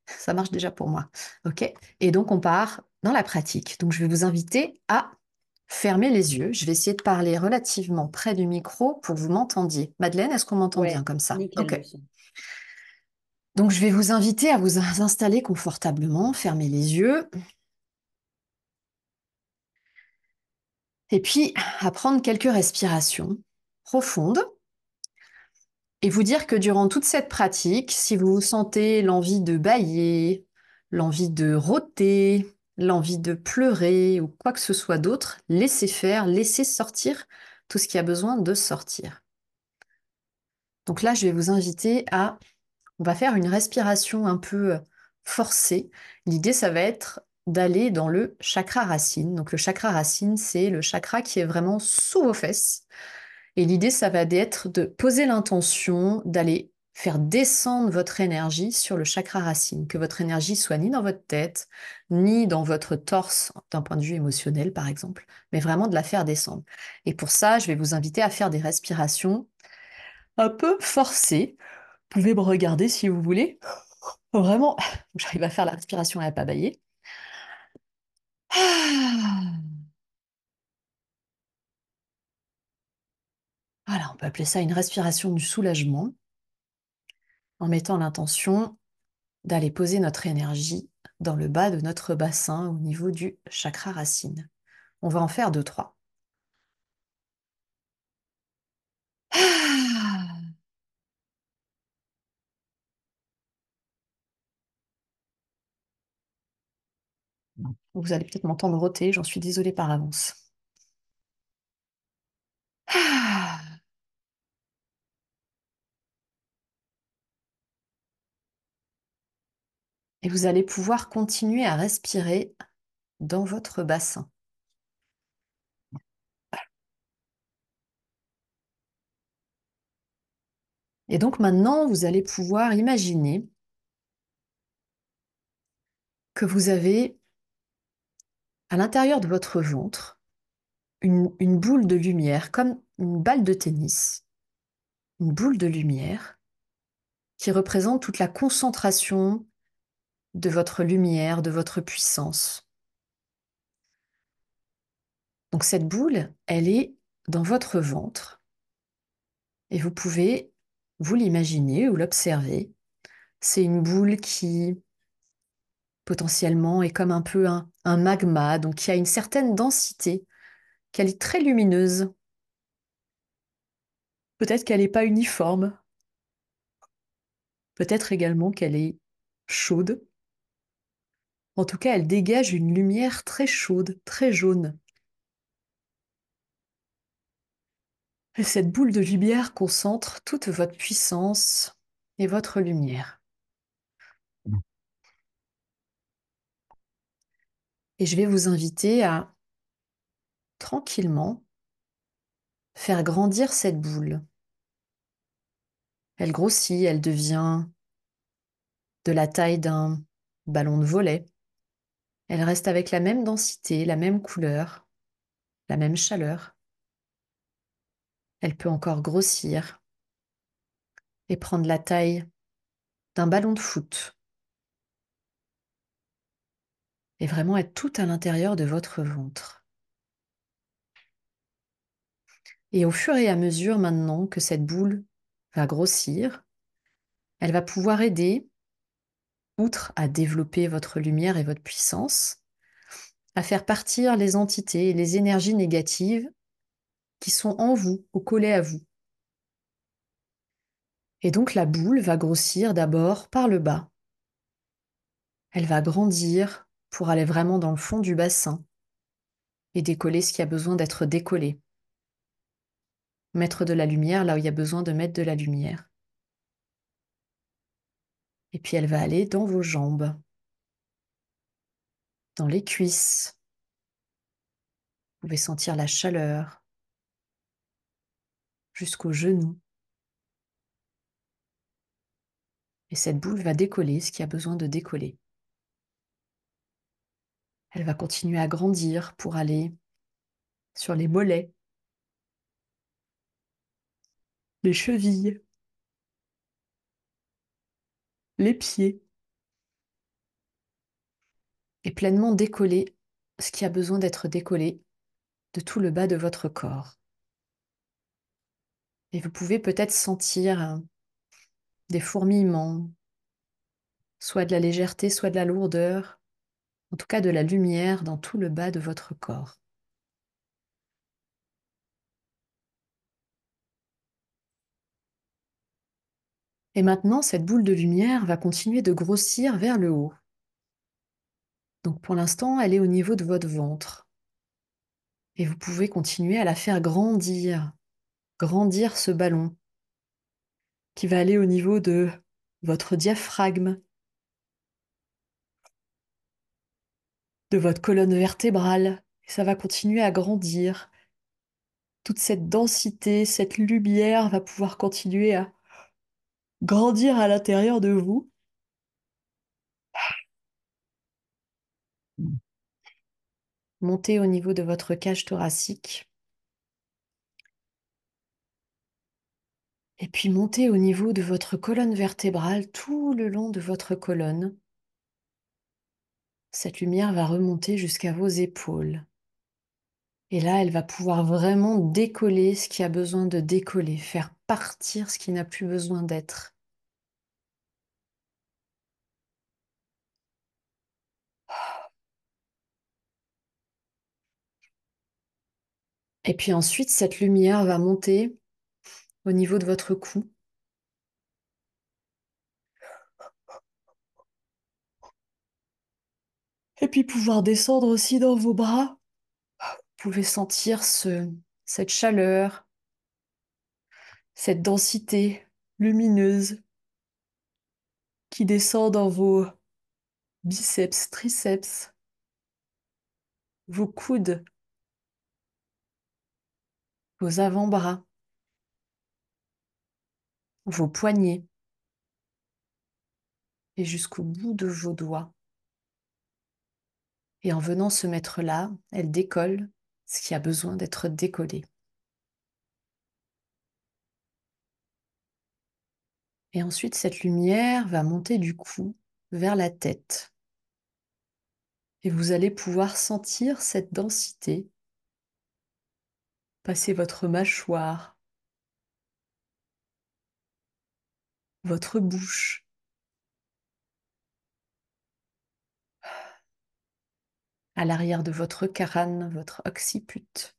ça marche déjà pour moi. Ok, et donc on part dans la pratique. Donc je vais vous inviter à fermer les yeux. Je vais essayer de parler relativement près du micro pour que vous m'entendiez. Madeleine, est-ce qu'on m'entend bien Ouais, comme ça? nickel Ok. le son. Donc je vais vous inviter à vous installer confortablement, fermer les yeux, et puis à prendre quelques respirations profondes. Et vous dire que durant toute cette pratique, si vous sentez l'envie de bâiller, l'envie de rôter, l'envie de pleurer ou quoi que ce soit d'autre, laissez faire, laissez sortir tout ce qui a besoin de sortir. Donc là, je vais vous inviter à, on va faire une respiration un peu forcée. L'idée, ça va être d'aller dans le chakra racine. Donc le chakra racine, c'est le chakra qui est vraiment sous vos fesses. Et l'idée, ça va être de poser l'intention d'aller faire descendre votre énergie sur le chakra racine, que votre énergie soit ni dans votre tête, ni dans votre torse, d'un point de vue émotionnel, par exemple, mais vraiment de la faire descendre. Et pour ça, je vais vous inviter à faire des respirations un peu forcées. Vous pouvez me regarder si vous voulez. Vraiment, j'arrive à faire la respiration et à pas bâiller. Voilà, on peut appeler ça une respiration du soulagement en mettant l'intention d'aller poser notre énergie dans le bas de notre bassin au niveau du chakra racine. On va en faire deux, trois. Ah. Vous allez peut-être m'entendre roter, j'en suis désolée par avance. Ah. Et vous allez pouvoir continuer à respirer dans votre bassin. Et donc maintenant, vous allez pouvoir imaginer que vous avez à l'intérieur de votre ventre une boule de lumière, comme une balle de tennis, une boule de lumière qui représente toute la concentration de votre lumière, de votre puissance. Donc cette boule, elle est dans votre ventre et vous pouvez vous l'imaginer ou l'observer. C'est une boule qui potentiellement est comme un peu un magma, donc qui a une certaine densité, qu'elle est très lumineuse. Peut-être qu'elle n'est pas uniforme, peut-être également qu'elle est chaude. En tout cas, elle dégage une lumière très chaude, très jaune. Et cette boule de lumière concentre toute votre puissance et votre lumière. Et je vais vous inviter à tranquillement faire grandir cette boule. Elle grossit, elle devient de la taille d'un ballon de volley. Elle reste avec la même densité, la même couleur, la même chaleur. Elle peut encore grossir et prendre la taille d'un ballon de foot et vraiment être tout à l'intérieur de votre ventre. Et au fur et à mesure maintenant que cette boule va grossir, elle va pouvoir aider, outre à développer votre lumière et votre puissance, à faire partir les entités et les énergies négatives qui sont en vous, au collet à vous. Et donc la boule va grossir d'abord par le bas. Elle va grandir pour aller vraiment dans le fond du bassin et décoller ce qui a besoin d'être décollé. Mettre de la lumière là où il y a besoin de mettre de la lumière. Et puis elle va aller dans vos jambes, dans les cuisses. Vous pouvez sentir la chaleur jusqu'aux genoux. Et cette boule va décoller ce qui a besoin de décoller. Elle va continuer à grandir pour aller sur les mollets, les chevilles, les pieds, et pleinement décoller ce qui a besoin d'être décollé de tout le bas de votre corps. Et vous pouvez peut-être sentir des fourmillements, soit de la légèreté, soit de la lourdeur, en tout cas de la lumière dans tout le bas de votre corps. Et maintenant, cette boule de lumière va continuer de grossir vers le haut. Donc pour l'instant, elle est au niveau de votre ventre. Et vous pouvez continuer à la faire grandir, grandir ce ballon qui va aller au niveau de votre diaphragme, de votre colonne vertébrale. Et ça va continuer à grandir. Toute cette densité, cette lumière va pouvoir continuer à grandir à l'intérieur de vous. Monter au niveau de votre cage thoracique. Et puis monter au niveau de votre colonne vertébrale, tout le long de votre colonne. Cette lumière va remonter jusqu'à vos épaules. Et là, elle va pouvoir vraiment décoller ce qui a besoin de décoller, faire partir ce qui n'a plus besoin d'être. Et puis ensuite, cette lumière va monter au niveau de votre cou. Et puis pouvoir descendre aussi dans vos bras. Vous pouvez sentir cette chaleur, cette densité lumineuse qui descend dans vos biceps, triceps, vos coudes, vos avant-bras, vos poignets et jusqu'au bout de vos doigts. Et en venant se mettre là, elle décolle ce qui a besoin d'être décollé. Et ensuite, cette lumière va monter du cou vers la tête. Et vous allez pouvoir sentir cette densité passer votre mâchoire, votre bouche, à l'arrière de votre crâne, votre occiput.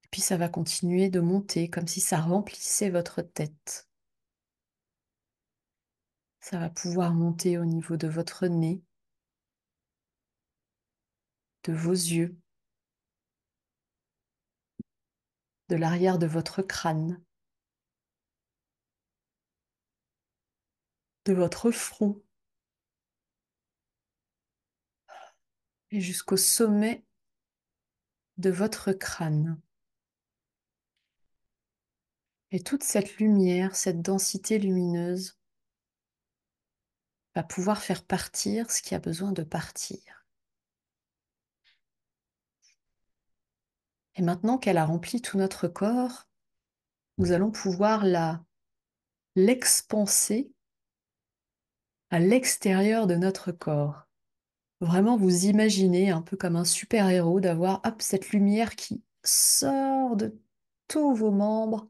Et puis ça va continuer de monter comme si ça remplissait votre tête. Ça va pouvoir monter au niveau de votre nez, de vos yeux, de l'arrière de votre crâne, de votre front et jusqu'au sommet de votre crâne. Et toute cette lumière, cette densité lumineuse va pouvoir faire partir ce qui a besoin de partir. Et maintenant qu'elle a rempli tout notre corps, nous allons pouvoir l'expanser à l'extérieur de notre corps. Vraiment vous imaginez un peu comme un super-héros d'avoir hop, cette lumière qui sort de tous vos membres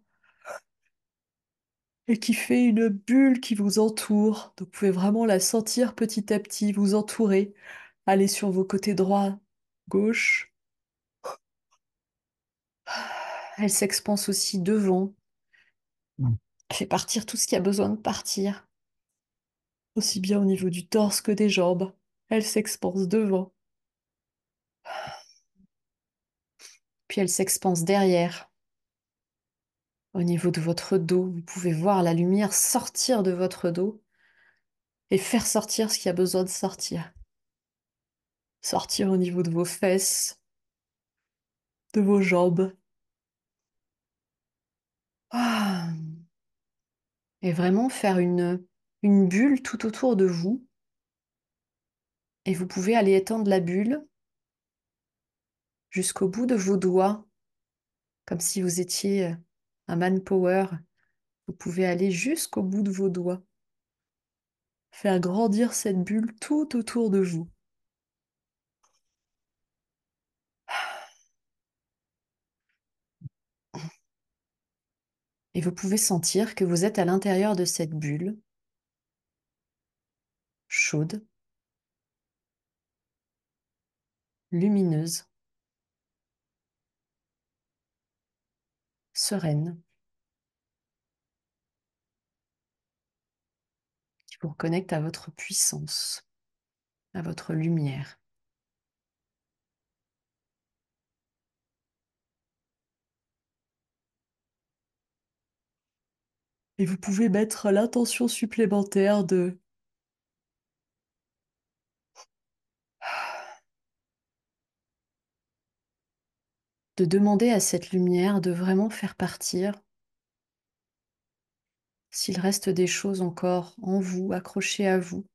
et qui fait une bulle qui vous entoure. Donc vous pouvez vraiment la sentir petit à petit vous entourer. Allez sur vos côtés droit, gauche, Elle s'expanse aussi devant. Elle fait partir tout ce qui a besoin de partir, aussi bien au niveau du torse que des jambes. Elle s'expanse devant, puis elle s'expanse derrière, au niveau de votre dos. Vous pouvez voir la lumière sortir de votre dos et faire sortir ce qui a besoin de sortir. Sortir au niveau de vos fesses, de vos jambes. Ah. Et vraiment faire une bulle tout autour de vous. Et vous pouvez aller étendre la bulle jusqu'au bout de vos doigts, comme si vous étiez un manpower. Vous pouvez aller jusqu'au bout de vos doigts, faire grandir cette bulle tout autour de vous. Et vous pouvez sentir que vous êtes à l'intérieur de cette bulle chaude, lumineuse, sereine, qui vous reconnecte à votre puissance, à votre lumière. Et vous pouvez mettre l'intention supplémentaire de demander à cette lumière de vraiment faire partir, s'il reste des choses encore en vous, accrochées à vous,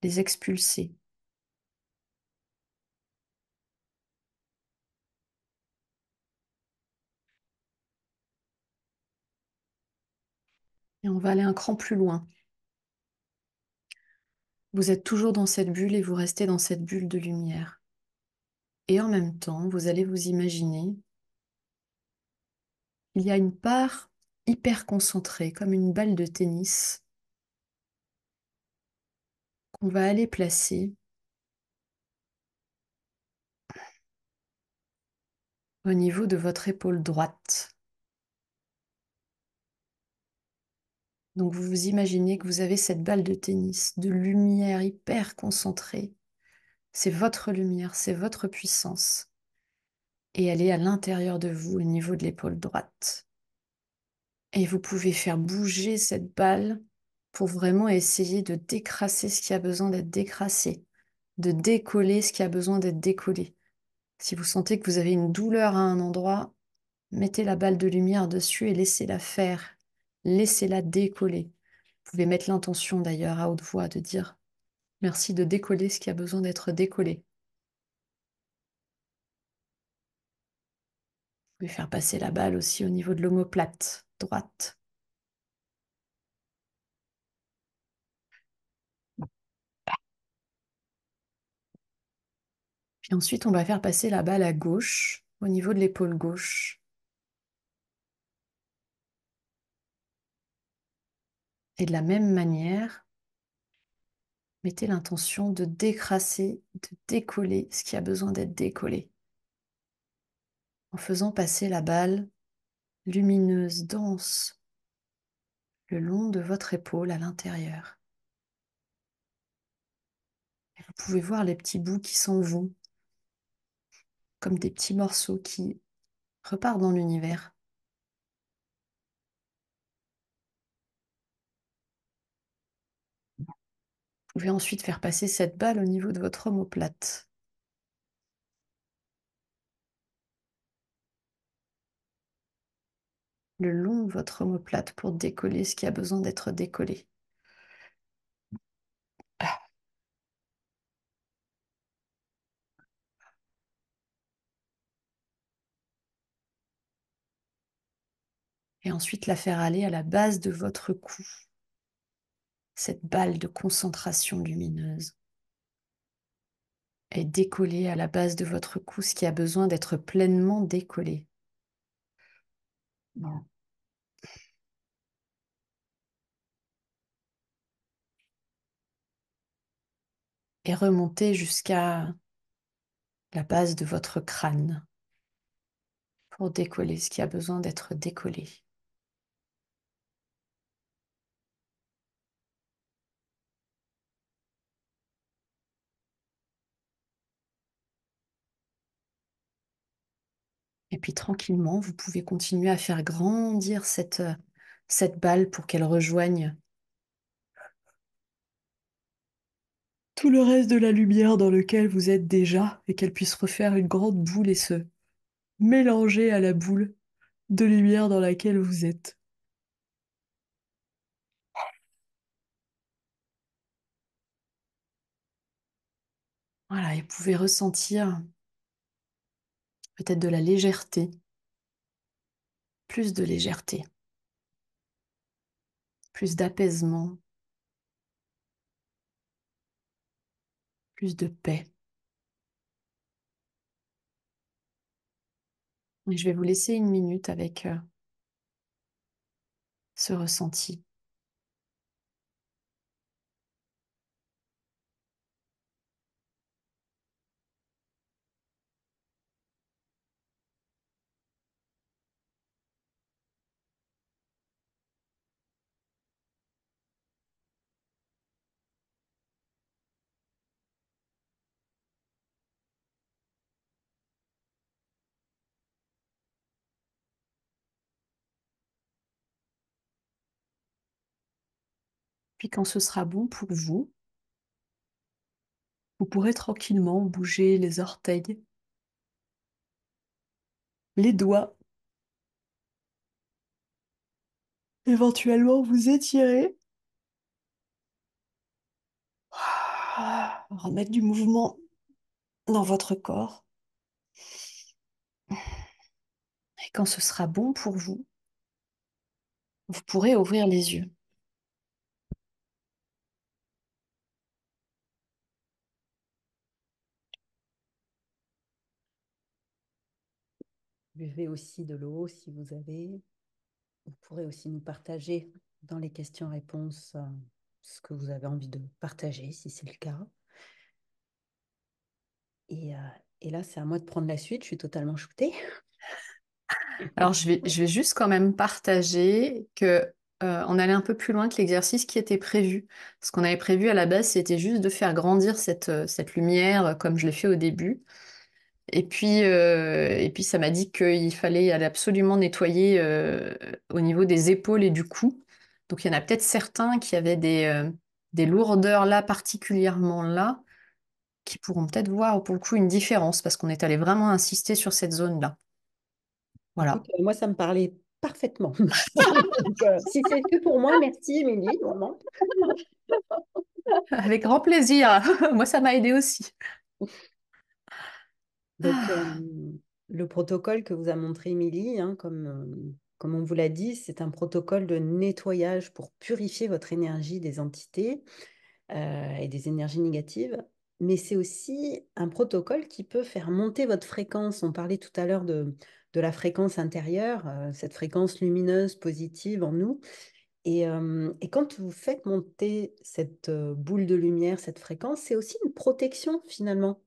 les expulser. Et on va aller un cran plus loin. Vous êtes toujours dans cette bulle et vous restez dans cette bulle de lumière. Et en même temps, vous allez vous imaginer, il y a une part hyper concentrée, comme une balle de tennis, qu'on va aller placer au niveau de votre épaule droite. Donc vous vous imaginez que vous avez cette balle de tennis de lumière hyper concentrée. C'est votre lumière, c'est votre puissance. Et elle est à l'intérieur de vous, au niveau de l'épaule droite. Et vous pouvez faire bouger cette balle pour vraiment essayer de décrasser ce qui a besoin d'être décrassé, de décoller ce qui a besoin d'être décollé. Si vous sentez que vous avez une douleur à un endroit, mettez la balle de lumière dessus et laissez-la faire. Laissez-la décoller. Vous pouvez mettre l'intention d'ailleurs à haute voix de dire merci de décoller ce qui a besoin d'être décollé. Vous pouvez faire passer la balle aussi au niveau de l'omoplate droite. Puis ensuite, on va faire passer la balle à gauche, au niveau de l'épaule gauche. Et de la même manière, mettez l'intention de décrasser, de décoller ce qui a besoin d'être décollé. En faisant passer la balle lumineuse, dense, le long de votre épaule à l'intérieur. Et vous pouvez voir les petits bouts qui s'en vont, comme des petits morceaux qui repartent dans l'univers. Vous pouvez ensuite faire passer cette balle au niveau de votre omoplate. Le long de votre omoplate pour décoller ce qui a besoin d'être décollé. Et ensuite la faire aller à la base de votre cou, cette balle de concentration lumineuse. Et décoller à la base de votre cou ce qui a besoin d'être pleinement décollé. et remontez jusqu'à la base de votre crâne pour décoller ce qui a besoin d'être décollé. Et puis tranquillement, vous pouvez continuer à faire grandir cette balle pour qu'elle rejoigne tout le reste de la lumière dans lequel vous êtes déjà et qu'elle puisse refaire une grande boule et se mélanger à la boule de lumière dans laquelle vous êtes. Voilà, et vous pouvez ressentir peut-être de la légèreté, plus de légèreté, plus d'apaisement, plus de paix. Et je vais vous laisser une minute avec ce ressenti. Puis quand ce sera bon pour vous, vous pourrez tranquillement bouger les orteils, les doigts, éventuellement vous étirer, remettre du mouvement dans votre corps. Et quand ce sera bon pour vous, vous pourrez ouvrir les yeux. Buvez aussi de l'eau si vous avez. Vous pourrez aussi nous partager dans les questions-réponses ce que vous avez envie de partager, si c'est le cas. Et, euh, et là, c'est à moi de prendre la suite. Je suis totalement shootée. Alors, je vais juste quand même partager que on allait un peu plus loin que l'exercice qui était prévu. Ce qu'on avait prévu à la base, c'était juste de faire grandir cette lumière comme je l'ai fait au début. Et puis ça m'a dit qu'il fallait aller absolument nettoyer au niveau des épaules et du cou. Donc il y en a peut-être certains qui avaient des lourdeurs là, particulièrement là, qui pourront peut-être voir pour le coup une différence parce qu'on est allé vraiment insister sur cette zone-là. Écoute, Voilà. moi, ça me parlait parfaitement. Donc, si c'est que pour moi, merci, Émilie, vraiment. Avec grand plaisir. Moi, ça m'a aidé aussi. Donc, Ah. le protocole que vous a montré Émilie, hein, comme on vous l'a dit, c'est un protocole de nettoyage pour purifier votre énergie des entités et des énergies négatives. Mais c'est aussi un protocole qui peut faire monter votre fréquence. On parlait tout à l'heure de la fréquence intérieure, cette fréquence lumineuse, positive en nous. Et quand vous faites monter cette boule de lumière, cette fréquence, c'est aussi une protection finalement.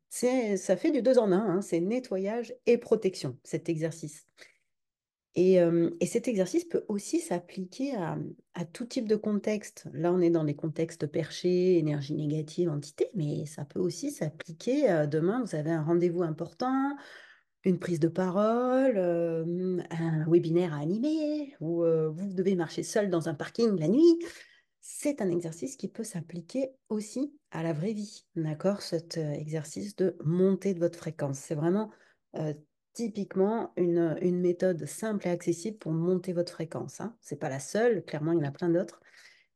Ça fait du deux en un, hein, c'est nettoyage et protection, cet exercice. Et cet exercice peut aussi s'appliquer à tout type de contexte. Là, on est dans les contextes perchés, énergie négative, entité, mais ça peut aussi s'appliquer. Demain, vous avez un rendez-vous important, une prise de parole, un webinaire à animer, ou vous devez marcher seul dans un parking la nuit. C'est un exercice qui peut s'appliquer aussi à la vraie vie, d'accord? Cet exercice de montée de votre fréquence. C'est vraiment euh, typiquement une méthode simple et accessible pour monter votre fréquence, hein. C'est pas la seule, clairement, il y en a plein d'autres.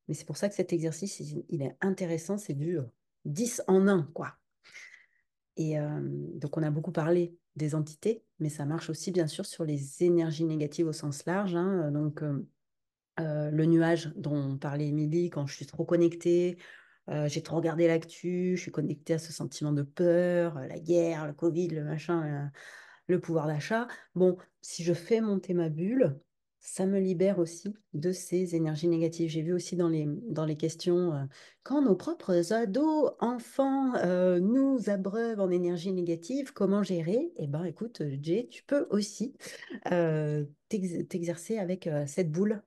Mais c'est pour ça que cet exercice, il est intéressant, c'est du 10 en un, quoi. Donc, on a beaucoup parlé des entités, mais ça marche aussi, bien sûr, sur les énergies négatives au sens large, hein. Donc, le nuage dont parlait Émilie, quand je suis trop connectée, j'ai trop regardé l'actu, je suis connectée à ce sentiment de peur, la guerre, le Covid, le machin, le pouvoir d'achat. Bon, si je fais monter ma bulle, ça me libère aussi de ces énergies négatives. J'ai vu aussi dans les questions, quand nos propres ados, enfants nous abreuvent en énergie négative, comment gérer? Eh bien, écoute, Jay, tu peux aussi t'exercer avec cette boule.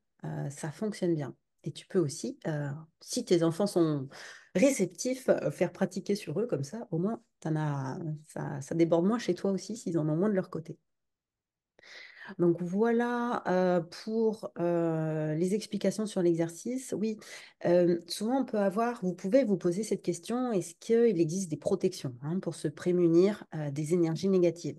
Ça fonctionne bien. Et tu peux aussi, si tes enfants sont réceptifs, faire pratiquer sur eux comme ça, au moins, ça déborde moins chez toi aussi s'ils en ont moins de leur côté. Donc voilà pour les explications sur l'exercice. Oui, souvent on peut avoir, vous pouvez vous poser cette question, est-ce qu'il existe des protections hein, pour se prémunir des énergies négatives?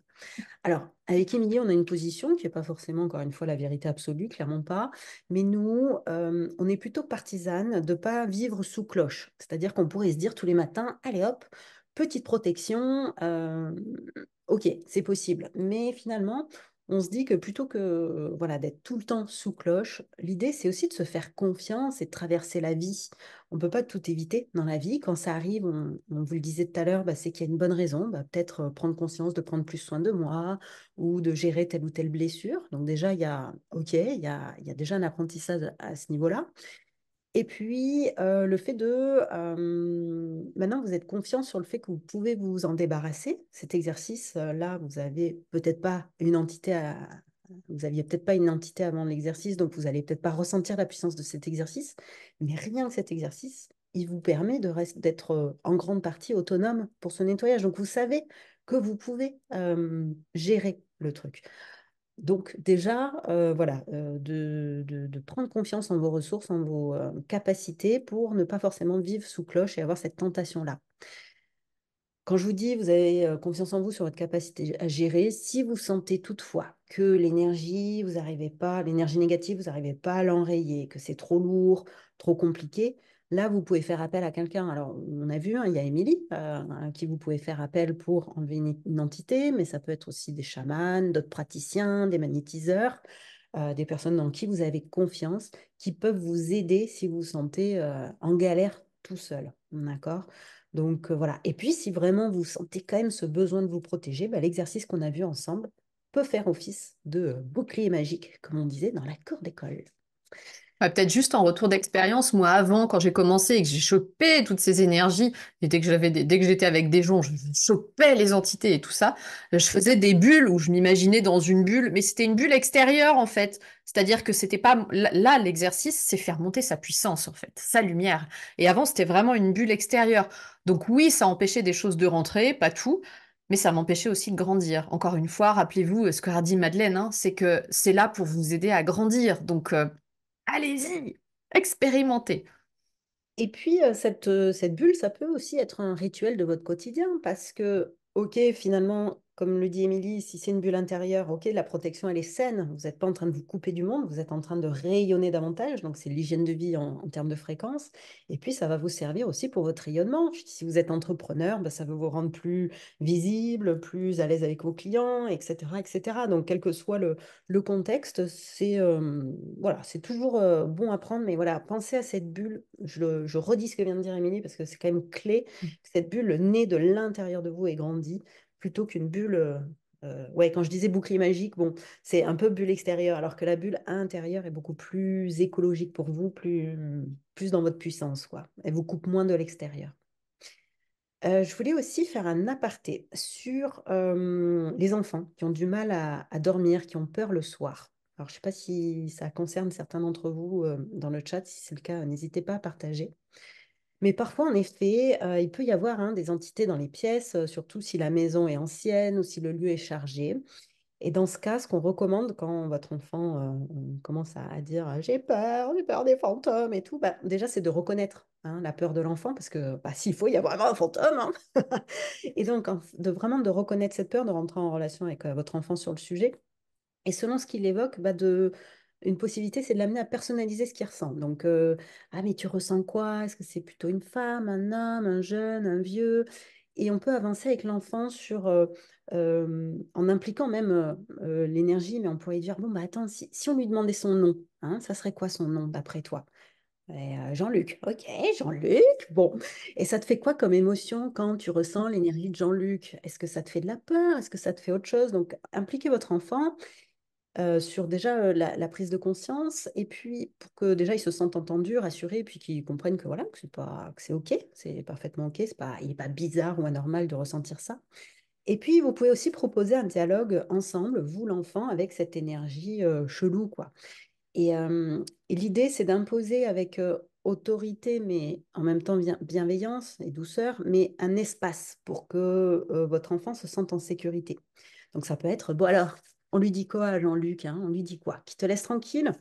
Alors, avec Émilie, on a une position qui n'est pas forcément, encore une fois, la vérité absolue, clairement pas. Mais nous, on est plutôt partisane de ne pas vivre sous cloche. C'est-à-dire qu'on pourrait se dire tous les matins, allez hop, petite protection, ok, c'est possible. Mais finalement, on se dit que plutôt que voilà, d'être tout le temps sous cloche, l'idée, c'est aussi de se faire confiance et de traverser la vie. On ne peut pas tout éviter dans la vie. Quand ça arrive, on vous le disait tout à l'heure, bah, c'est qu'il y a une bonne raison. Bah, peut-être prendre conscience de prendre plus soin de moi ou de gérer telle ou telle blessure. Donc déjà, il y a déjà un apprentissage à ce niveau-là. Et puis, le fait de... maintenant, vous êtes confiant sur le fait que vous pouvez vous en débarrasser. Cet exercice-là, vous avez peut-être pas une entité vous aviez peut-être pas une entité avant l'exercice, donc vous allez peut-être pas ressentir la puissance de cet exercice. Mais rien que cet exercice, il vous permet d'être en grande partie autonome pour ce nettoyage. Donc, vous savez que vous pouvez gérer le truc. Donc déjà, voilà, de prendre confiance en vos ressources, en vos capacités pour ne pas forcément vivre sous cloche et avoir cette tentation-là. Quand je vous dis, vous avez confiance en vous sur votre capacité à gérer, si vous sentez toutefois que vous n'arrivez pas, l'énergie négative, vous n'arrivez pas à l'enrayer, que c'est trop lourd, trop compliqué, là, vous pouvez faire appel à quelqu'un. Alors, on a vu, hein, il y a Émilie, à qui vous pouvez faire appel pour enlever une entité, mais ça peut être aussi des chamans, d'autres praticiens, des magnétiseurs, des personnes dans qui vous avez confiance, qui peuvent vous aider si vous vous sentez en galère tout seul. D'accord? Donc voilà. Et puis, si vraiment vous sentez quand même ce besoin de vous protéger, bah, l'exercice qu'on a vu ensemble peut faire office de bouclier magique, comme on disait dans la cour d'école. Ouais, peut-être juste en retour d'expérience, moi avant, quand j'ai commencé et que j'ai chopé toutes ces énergies, et dès que j'étais avec des gens, je chopais les entités et tout ça, je faisais des bulles où je m'imaginais dans une bulle, mais c'était une bulle extérieure en fait. C'est-à-dire que c'était pas là l'exercice, c'est faire monter sa puissance en fait, sa lumière. Et avant, c'était vraiment une bulle extérieure. Donc oui, ça empêchait des choses de rentrer, pas tout. Mais ça m'empêchait aussi de grandir. Encore une fois, rappelez-vous ce qu'a dit Madeleine, hein, c'est que c'est là pour vous aider à grandir. Donc, allez-y, expérimentez. Et puis, cette bulle, ça peut aussi être un rituel de votre quotidien parce que, ok, finalement, comme le dit Émilie, si c'est une bulle intérieure, ok, la protection, elle est saine. Vous n'êtes pas en train de vous couper du monde, vous êtes en train de rayonner davantage. Donc, c'est l'hygiène de vie en termes de fréquence. Et puis, ça va vous servir aussi pour votre rayonnement. Si vous êtes entrepreneur, bah, ça va vous rendre plus visible, plus à l'aise avec vos clients, etc., etc. Donc, quel que soit le contexte, voilà, c'est toujours bon à prendre, mais voilà, pensez à cette bulle. Je redis ce que vient de dire Émilie parce que c'est quand même clé. Cette bulle naît de l'intérieur de vous et grandit plutôt qu'une bulle. Ouais, quand je disais bouclier magique, bon, c'est un peu bulle extérieure, alors que la bulle intérieure est beaucoup plus écologique pour vous, plus dans votre puissance, quoi. Elle vous coupe moins de l'extérieur. Je voulais aussi faire un aparté sur les enfants qui ont du mal à dormir, qui ont peur le soir. Alors, je ne sais pas si ça concerne certains d'entre vous dans le chat. Si c'est le cas, n'hésitez pas à partager. Mais parfois, en effet, il peut y avoir hein, des entités dans les pièces, surtout si la maison est ancienne ou si le lieu est chargé. Et dans ce cas, ce qu'on recommande quand votre enfant commence à dire j'ai peur des fantômes et tout, bah, déjà c'est de reconnaître hein, la peur de l'enfant parce que bah, s'il faut, il y a vraiment un fantôme. Hein. Et donc vraiment de reconnaître cette peur, de rentrer en relation avec votre enfant sur le sujet. Et selon ce qu'il évoque, bah, une possibilité, c'est de l'amener à personnaliser ce qu'il ressent. Donc, ah, mais tu ressens quoi? Est-ce que c'est plutôt une femme, un homme, un jeune, un vieux? Et on peut avancer avec l'enfant en impliquant même l'énergie, mais on pourrait dire, bon, bah attends, si on lui demandait son nom, hein, ça serait quoi son nom d'après toi? Jean-Luc. Ok, Jean-Luc. Bon. Et ça te fait quoi comme émotion quand tu ressens l'énergie de Jean-Luc? Est-ce que ça te fait de la peur? Est-ce que ça te fait autre chose? Donc, impliquez votre enfant sur déjà la prise de conscience et puis pour que déjà ils se sentent entendus, rassurés, et puis qu'ils comprennent que voilà, que c'est pas, que c'est OK, c'est parfaitement OK, c'est pas, il n'est pas bizarre ou anormal de ressentir ça. Et puis, vous pouvez aussi proposer un dialogue ensemble, vous, l'enfant, avec cette énergie chelou, quoi. Et l'idée, c'est d'imposer avec autorité, mais en même temps bienveillance et douceur, mais un espace pour que votre enfant se sente en sécurité. Donc ça peut être, bon alors, on lui dit quoi à Jean-Luc, hein? On lui dit quoi? Qui te laisse tranquille?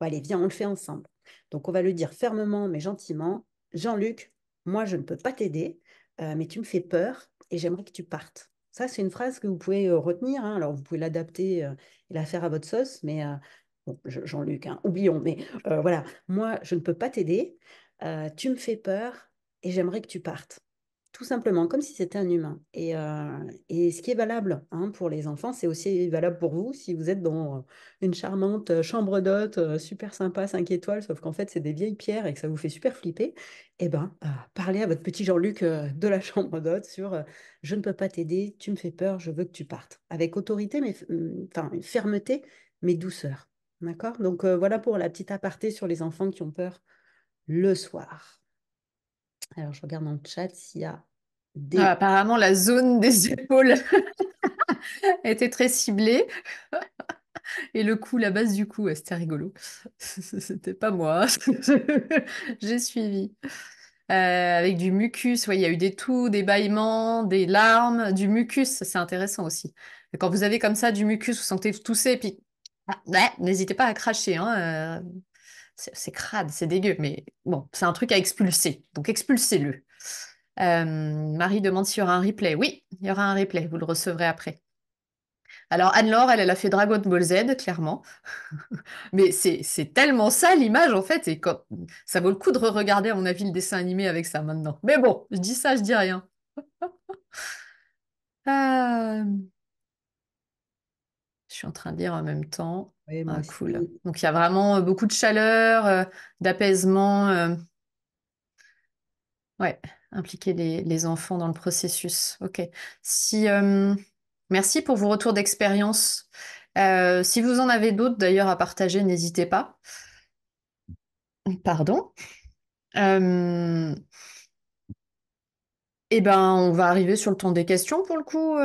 Bon, allez, viens, on le fait ensemble. Donc on va le dire fermement, mais gentiment. Jean-Luc, moi, je ne peux pas t'aider, mais tu me fais peur et j'aimerais que tu partes. Ça, c'est une phrase que vous pouvez retenir, hein. Alors, vous pouvez l'adapter et la faire à votre sauce, mais bon, Jean-Luc, hein, oublions, mais voilà, moi, je ne peux pas t'aider, tu me fais peur et j'aimerais que tu partes. Tout simplement, comme si c'était un humain. Et ce qui est valable hein, pour les enfants, c'est aussi valable pour vous si vous êtes dans une charmante chambre d'hôte, super sympa, 5 étoiles, sauf qu'en fait, c'est des vieilles pierres et que ça vous fait super flipper. Eh bien, parlez à votre petit Jean-Luc de la chambre d'hôte sur je ne peux pas t'aider, tu me fais peur, je veux que tu partes. Avec autorité, mais enfin, fermeté, mais douceur. D'accord? Donc voilà pour la petite aparté sur les enfants qui ont peur le soir. Alors je regarde dans le chat s'il y a des... Apparemment, la zone des épaules était très ciblée. Et le cou, la base du cou, ouais, c'était rigolo. C'était pas moi. J'ai suivi. Avec du mucus, ouais, il y a eu des toux, des bâillements, des larmes, du mucus, ça, c'est intéressant aussi. Et quand vous avez comme ça du mucus, vous sentez tousser, et puis ouais, n'hésitez pas à cracher, hein, c'est crade, c'est dégueu, mais bon, c'est un truc à expulser, donc expulsez-le. Marie demande s'il y aura un replay. Oui, il y aura un replay, vous le recevrez après. Alors Anne-Laure, elle a fait Dragon Ball Z, clairement. Mais c'est tellement ça l'image en fait, et quand ça vaut le coup de re-regarder à mon avis le dessin animé avec ça maintenant. Mais bon, je dis ça, je dis rien. Ah, je suis en train de lire en même temps. Oui, moi Ah, aussi. cool. Donc il y a vraiment beaucoup de chaleur, d'apaisement. Ouais, impliquer les enfants dans le processus. Ok. Si, merci pour vos retours d'expérience. Si vous en avez d'autres d'ailleurs à partager, n'hésitez pas. Pardon. Euh, Eh ben, on va arriver sur le temps des questions pour le coup.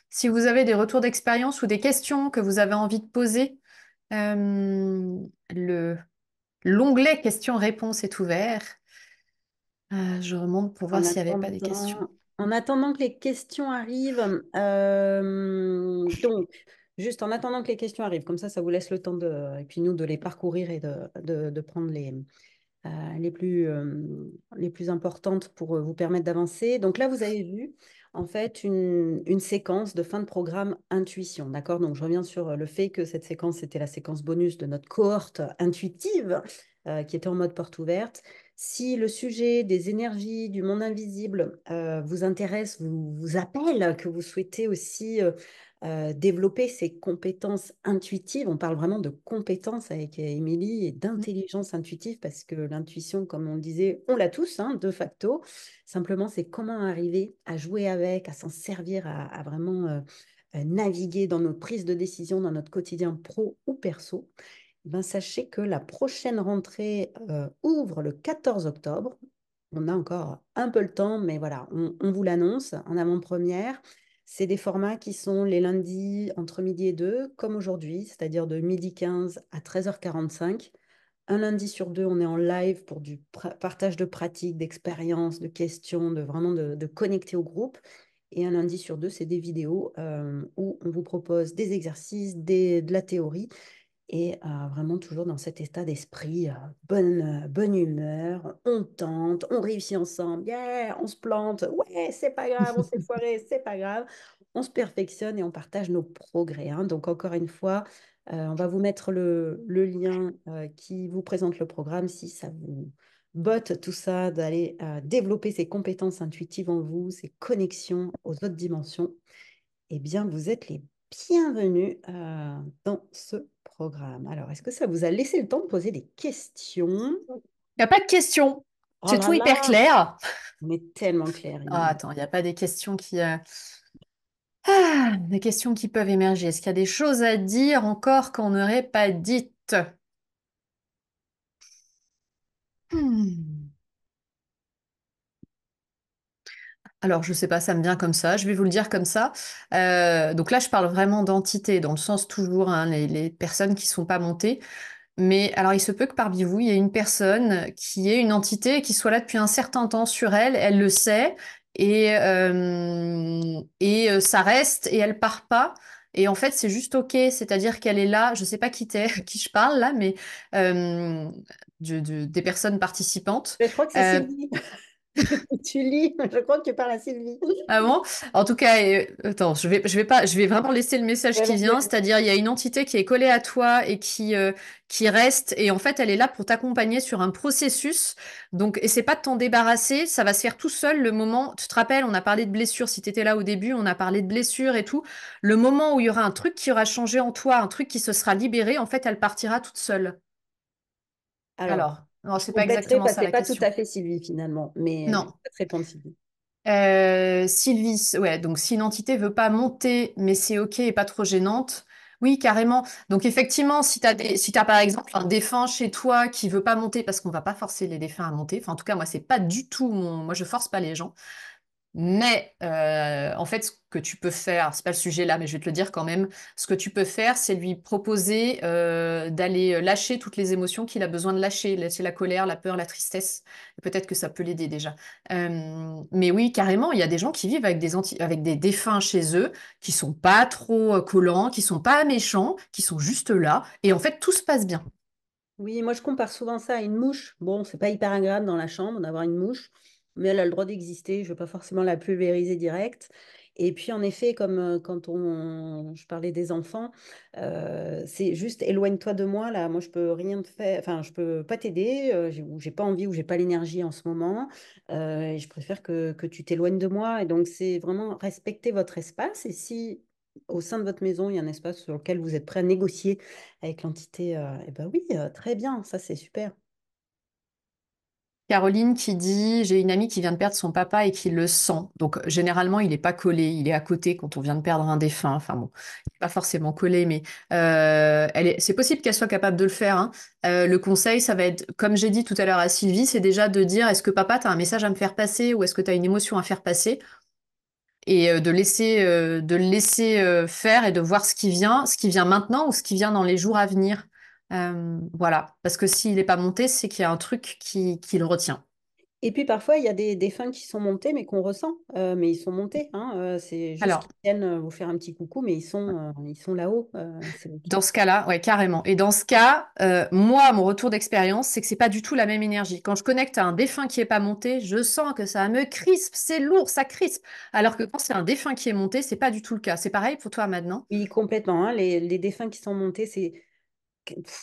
Si vous avez des retours d'expérience ou des questions que vous avez envie de poser, euh, le, l'onglet questions-réponses est ouvert. Je remonte pour voir En s'il n'y avait pas des questions. attendant, en attendant que les questions arrivent, donc, juste en attendant que les questions arrivent, comme ça vous laisse le temps de, et puis nous de les parcourir et de prendre les plus importantes pour vous permettre d'avancer. Donc là, vous avez vu en fait une séquence de fin de programme intuition. D'accord? Donc je reviens sur le fait que cette séquence, c'était la séquence bonus de notre cohorte intuitive qui était en mode porte ouverte. Si le sujet des énergies du monde invisible vous intéresse, vous appelle, que vous souhaitez aussi développer ses compétences intuitives. On parle vraiment de compétences avec Émilie et d'intelligence intuitive parce que l'intuition, comme on le disait, on l'a tous, hein, de facto. Simplement, c'est comment arriver à jouer avec, à s'en servir, à vraiment naviguer dans nos prises de décision, dans notre quotidien pro ou perso. Ben, sachez que la prochaine rentrée ouvre le 14 octobre. On a encore un peu le temps, mais voilà, on vous l'annonce en avant-première. C'est des formats qui sont les lundis entre midi et 2, comme aujourd'hui, c'est-à-dire de midi 15 à 13h45. Un lundi sur deux, on est en live pour du partage de pratiques, d'expériences, de questions, de vraiment de connecter au groupe. Et un lundi sur deux, c'est des vidéos où on vous propose des exercices, de la théorie et vraiment toujours dans cet état d'esprit, bonne humeur, on tente, on réussit ensemble, yeah, on se plante, ouais, c'est pas grave, on s'est foiré, c'est pas grave, on se perfectionne et on partage nos progrès, hein. Donc encore une fois, on va vous mettre le lien qui vous présente le programme si ça vous botte tout ça, d'aller développer ces compétences intuitives en vous, ces connexions aux autres dimensions eh bien, vous êtes les bienvenus dans ce programme. Alors, est-ce que ça vous a laissé le temps de poser des questions? Il n'y a pas de questions. Oh C'est là tout hyper là, clair. on est tellement clair, Ah, Émilie. attends, il n'y a pas des questions qui... Des questions qui peuvent émerger. Est-ce qu'il y a des choses à dire encore qu'on n'aurait pas dites? Hmm. Alors, je sais pas, ça me vient comme ça. Je vais vous le dire comme ça. Donc là, je parle vraiment d'entités, dans le sens toujours, hein, les personnes qui sont pas montées. Mais alors, il se peut que parmi vous, il y ait une personne qui est une entité et qui soit là depuis un certain temps sur elle. Elle le sait et ça reste et elle part pas. Et en fait, c'est juste OK. C'est-à-dire qu'elle est là. Je sais pas qui t'es, à qui je parle là, mais euh, des personnes participantes. Mais je crois que c'est Euh, Sylvie. Tu lis, je crois que tu parles à Sylvie. Ah bon? En tout cas, attends, je vais vraiment laisser le message Ouais, qui vas-y, vient, vas-y. c'est-à-dire il y a une entité qui est collée à toi et qui reste, et en fait, elle est là pour t'accompagner sur un processus. Donc, essaie pas de t'en débarrasser, ça va se faire tout seul le moment. Tu te rappelles, on a parlé de blessures. Si tu étais là au début, on a parlé de blessures et tout. Le moment où il y aura un truc qui aura changé en toi, un truc qui se sera libéré, en fait, elle partira toute seule. Alors, Alors, non, je c'est pas compléterai exactement parce ça que c'est la pas tout question. à fait Sylvie finalement, mais je vais Non. te répondre Sylvie. Sylvie, ouais, donc si une entité veut pas monter, mais c'est ok et pas trop gênante, oui, carrément. Donc effectivement, si t'as par exemple un défunt chez toi qui veut pas monter, parce qu'on va pas forcer les défunts à monter, enfin en tout cas moi c'est pas du tout moi je force pas les gens. Mais en fait, ce que tu peux faire, c'est pas le sujet là, mais je vais te le dire quand même. Ce que tu peux faire, c'est lui proposer d'aller lâcher toutes les émotions qu'il a besoin de lâcher la colère, la peur, la tristesse. Peut-être que ça peut l'aider déjà. Mais oui, carrément, il y a des gens qui vivent avec avec des défunts chez eux, qui sont pas trop collants, qui sont pas méchants, qui sont juste là, et en fait, tout se passe bien. Oui, moi je compare souvent ça à une mouche. Bon, c'est pas hyper agréable dans la chambre d'avoir une mouche, mais elle a le droit d'exister. Je ne veux pas forcément la pulvériser direct. Et puis en effet, comme quand je parlais des enfants, c'est juste éloigne-toi de moi là. Moi je peux rien te faire, enfin je peux pas t'aider. Ou j'ai pas envie ou j'ai pas l'énergie en ce moment. Et je préfère que tu t'éloignes de moi. Et donc c'est vraiment respecter votre espace. Et si au sein de votre maison il y a un espace sur lequel vous êtes prêt à négocier avec l'entité, eh ben oui, très bien, ça c'est super. Caroline qui dit, j'ai une amie qui vient de perdre son papa et qui le sent. Donc généralement, il n'est pas collé, il est à côté quand on vient de perdre un défunt. Enfin bon, il n'est pas forcément collé, mais c'est possible qu'elle soit capable de le faire, hein. Le conseil, ça va être, comme j'ai dit tout à l'heure à Sylvie, c'est déjà de dire, est-ce que papa, tu as un message à me faire passer ou est-ce que tu as une émotion à faire passer? Et de le laisser faire et de voir ce qui vient maintenant ou ce qui vient dans les jours à venir. Voilà, parce que s'il n'est pas monté, c'est qu'il y a un truc qui le retient. Et puis parfois, il y a des fins qui sont montées, mais qu'on ressent, mais ils sont montés, hein, c'est juste Alors, qu'ils viennent vous faire un petit coucou, mais ils sont là-haut, c'est OK. dans ce cas-là, ouais, carrément. Et dans ce cas, moi, mon retour d'expérience, c'est que c'est pas du tout la même énergie. Quand je connecte à un défunt qui est pas monté, je sens que ça me crispe, c'est lourd, ça crispe. Alors que quand c'est un défunt qui est monté, c'est pas du tout le cas. C'est pareil pour toi maintenant? Oui, complètement, hein, les défunts qui sont montés,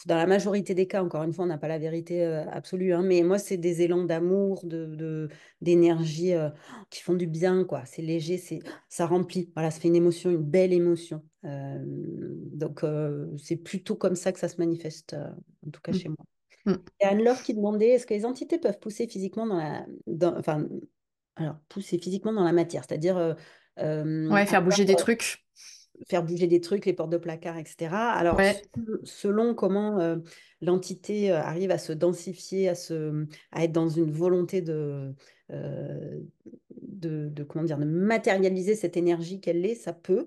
dans la majorité des cas, encore une fois, on n'a pas la vérité absolue, hein, mais moi, c'est des élans d'amour, d'énergie qui font du bien, quoi. C'est léger, ça remplit. Voilà, ça fait une émotion, une belle émotion. Donc, c'est plutôt comme ça que ça se manifeste, en tout cas Mm, chez moi. mm. Et Anne-Laure qui demandait, est-ce que les entités peuvent pousser physiquement enfin, alors, pousser physiquement dans la matière, c'est-à-dire Ouais, faire bouger des trucs. faire bouger des trucs, les portes de placard, etc. Alors, Ouais. selon comment l'entité arrive à se densifier, à être dans une volonté euh, comment dire, de matérialiser cette énergie qu'elle est, ça peut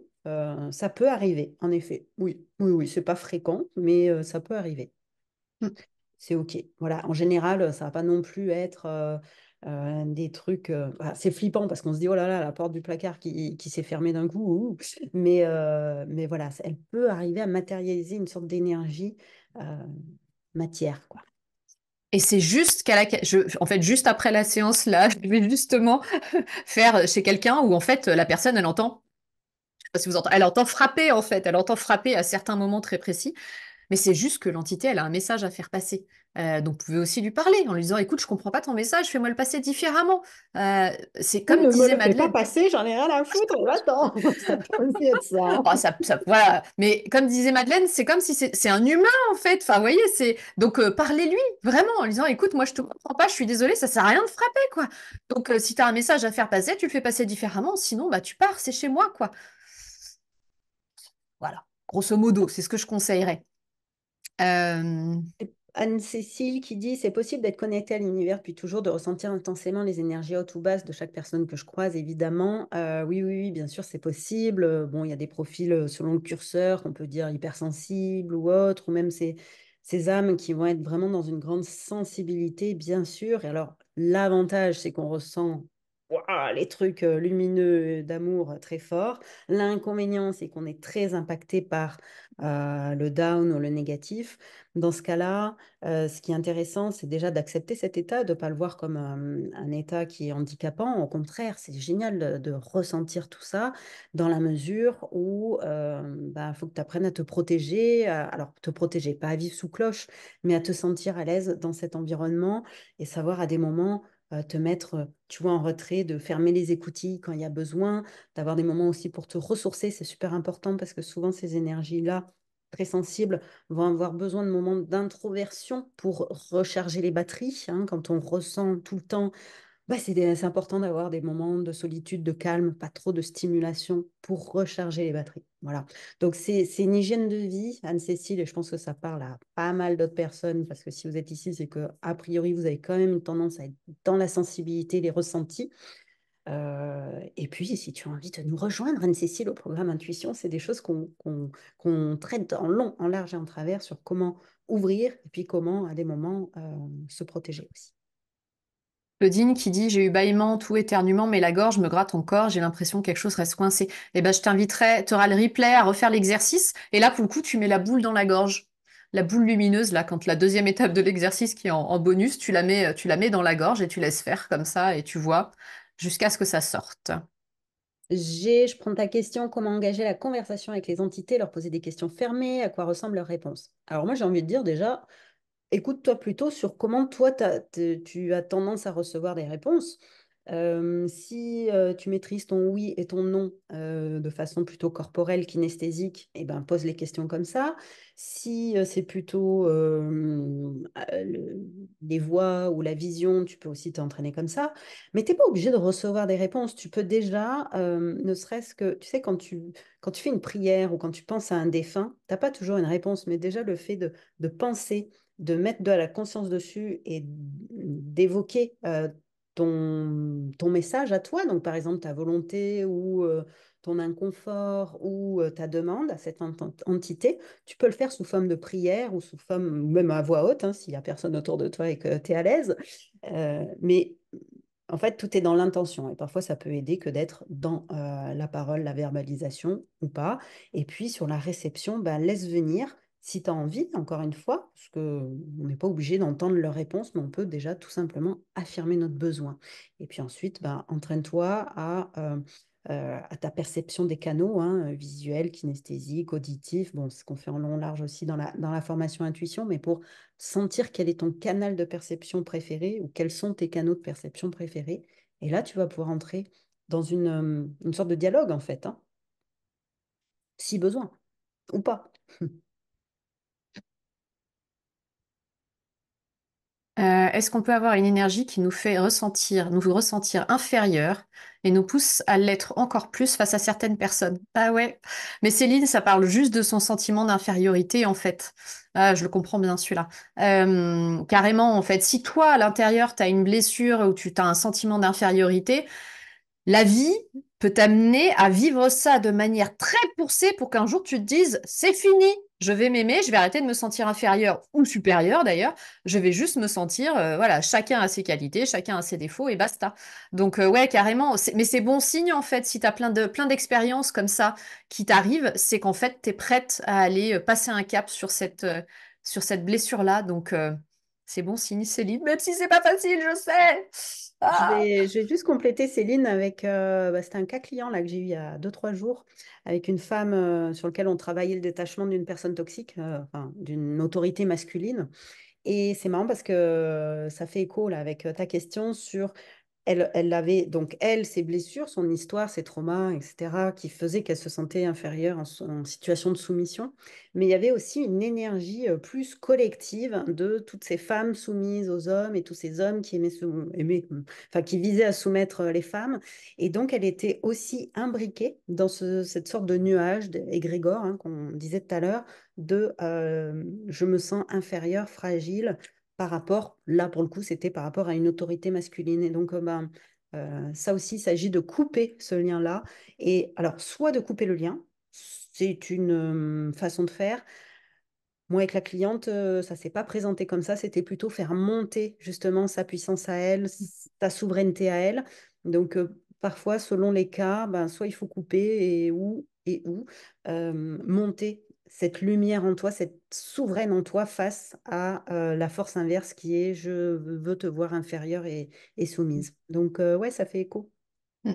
arriver, en effet. Oui, oui, oui, c'est pas fréquent, mais ça peut arriver. Mm. C'est OK. Voilà, en général, ça va pas non plus être des trucs. Voilà, c'est flippant parce qu'on se dit, oh là là, la porte du placard qui s'est fermée d'un coup. Ouh. Mais voilà, elle peut arriver à matérialiser une sorte d'énergie euh, matière, quoi. Et c'est juste en fait, juste après la séance, là, je vais justement faire chez quelqu'un où, en fait, la personne, elle entend, je sais pas si vous entendez, elle entend frapper, en fait, elle entend frapper à certains moments très précis. Mais c'est juste que l'entité, elle a un message à faire passer. Donc, vous pouvez aussi lui parler en lui disant, écoute, je comprends pas ton message, fais-moi le passer différemment. C'est Oui, comme ne me disait le fais pas Madeleine. passer, j'en ai rien à foutre, va-t'en. Ça peut aussi être ça, hein. Oh, voilà. Mais comme disait Madeleine, c'est comme si c'est un humain, en fait. Enfin, vous voyez, donc, parlez-lui, vraiment, en lui disant, écoute, moi, je te comprends pas, je suis désolée, ça sert à rien de frapper, quoi. Donc, si tu as un message à faire passer, tu le fais passer différemment, sinon, bah, tu pars, c'est chez moi, quoi. Voilà, grosso modo, c'est ce que je conseillerais. Euh, Anne-Cécile qui dit, c'est possible d'être connecté à l'univers depuis toujours, de ressentir intensément les énergies hautes ou basses de chaque personne que je croise, évidemment. Oui, oui, oui, bien sûr, c'est possible. Bon, il y a des profils selon le curseur, qu'on peut dire hypersensibles ou autres, ou même ces âmes qui vont être vraiment dans une grande sensibilité, bien sûr. Et alors, l'avantage, c'est qu'on ressent ouah, les trucs lumineux d'amour très forts. L'inconvénient, c'est qu'on est très impacté par le down ou le négatif. Dans ce cas-là, ce qui est intéressant, c'est déjà d'accepter cet état, de ne pas le voir comme un état qui est handicapant. Au contraire, c'est génial de ressentir tout ça dans la mesure où bah, faut que tu apprennes à te protéger, alors te protéger, pas à vivre sous cloche, mais à te sentir à l'aise dans cet environnement et savoir à des moments te mettre, tu vois, en retrait, de fermer les écoutilles quand il y a besoin, d'avoir des moments aussi pour te ressourcer. C'est super important parce que souvent ces énergies-là, très sensibles, vont avoir besoin de moments d'introversion pour recharger les batteries. Hein. Quand on ressent tout le temps, bah, c'est important d'avoir des moments de solitude, de calme, pas trop de stimulation pour recharger les batteries. Voilà. Donc, c'est une hygiène de vie, Anne-Cécile, et je pense que ça parle à pas mal d'autres personnes, parce que si vous êtes ici, c'est que a priori, vous avez quand même une tendance à être dans la sensibilité, les ressentis. Et puis, si tu as envie de nous rejoindre, Anne-Cécile, au programme Intuition, c'est des choses qu'on traite en long, en large et en travers sur comment ouvrir et puis comment, à des moments, se protéger aussi. Claudine qui dit, j'ai eu bâillement, tout éternuement, mais la gorge me gratte encore, j'ai l'impression que quelque chose reste coincé. Eh ben, je t'inviterai, tu auras le replay à refaire l'exercice, et là, pour le coup, tu mets la boule dans la gorge. La boule lumineuse, là, quand la deuxième étape de l'exercice qui est en bonus, tu la mets dans la gorge et tu laisses faire comme ça, et tu vois, jusqu'à ce que ça sorte. Je prends ta question, comment engager la conversation avec les entités, leur poser des questions fermées, à quoi ressemble leur réponse. Alors moi, j'ai envie de dire déjà, écoute-toi plutôt sur comment toi, tu as tendance à recevoir des réponses. Si tu maîtrises ton oui et ton non de façon plutôt corporelle, kinesthésique, eh ben, pose les questions comme ça. Si c'est plutôt les voix ou la vision, tu peux aussi t'entraîner comme ça. Mais tu n'es pas obligé de recevoir des réponses. Tu peux déjà, ne serait-ce que, tu sais, quand tu fais une prière ou quand tu penses à un défunt, tu n'as pas toujours une réponse, mais déjà le fait de penser de mettre de la conscience dessus et d'évoquer ton message à toi, donc par exemple ta volonté ou ton inconfort ou ta demande à cette entité, tu peux le faire sous forme de prière ou sous forme, ou même à voix haute, hein, s'il n'y a personne autour de toi et que tu es à l'aise. Mais en fait, tout est dans l'intention et parfois ça peut aider que d'être dans la parole, la verbalisation ou pas. Et puis sur la réception, bah, laisse venir si tu as envie, encore une fois, parce qu'on n'est pas obligé d'entendre leur réponse, mais on peut déjà tout simplement affirmer notre besoin. Et puis ensuite, bah, entraîne-toi à ta perception des canaux, hein, visuels, kinesthésiques, auditifs, bon, ce qu'on fait en long large aussi dans la formation intuition, mais pour sentir quel est ton canal de perception préféré ou quels sont tes canaux de perception préférés. Et là, tu vas pouvoir entrer dans une sorte de dialogue, en fait, hein, si besoin, ou pas. Est-ce qu'on peut avoir une énergie qui nous fait ressentir inférieurs et nous pousse à l'être encore plus face à certaines personnes? Ah ouais. Mais Céline, ça parle juste de son sentiment d'infériorité, en fait. Ah, je le comprends bien, celui-là. Carrément, en fait, si toi, à l'intérieur, tu as une blessure ou tu as un sentiment d'infériorité, la vie peut t'amener à vivre ça de manière très poussée pour qu'un jour tu te dises, c'est fini, je vais m'aimer, je vais arrêter de me sentir inférieur ou supérieur d'ailleurs, je vais juste me sentir, voilà, chacun a ses qualités, chacun a ses défauts et basta. Donc ouais, carrément, mais c'est bon signe en fait, si tu as plein d'expériences comme ça qui t'arrivent, c'est qu'en fait, tu es prête à aller passer un cap sur cette blessure-là. Donc c'est bon signe, Céline, même si c'est pas facile, je sais. Ah. Je vais juste compléter Céline avec, bah, c'était un cas client là, que j'ai eu il y a 2, 3 jours avec une femme sur lequel on travaillait le détachement d'une personne toxique, enfin, d'une autorité masculine. Et c'est marrant parce que ça fait écho là avec ta question sur elle avait donc, elle, ses blessures, son histoire, ses traumas, etc., qui faisaient qu'elle se sentait inférieure en situation de soumission. Mais il y avait aussi une énergie plus collective de toutes ces femmes soumises aux hommes et tous ces hommes qui enfin, qui visaient à soumettre les femmes. Et donc, elle était aussi imbriquée dans cette sorte de nuage égrégore, hein, qu'on disait tout à l'heure, de je me sens inférieure, fragile par rapport, là pour le coup, c'était par rapport à une autorité masculine. Et donc, ça aussi, il s'agit de couper ce lien-là. Et alors, soit de couper le lien, c'est une façon de faire. Moi, avec la cliente, ça s'est pas présenté comme ça. C'était plutôt faire monter justement sa puissance à elle, sa souveraineté à elle. Donc, parfois, selon les cas, ben, soit il faut couper et où monter cette lumière en toi, cette souveraine en toi face à la force inverse qui est je veux te voir inférieure et soumise. Donc, ouais, ça fait écho. Mm.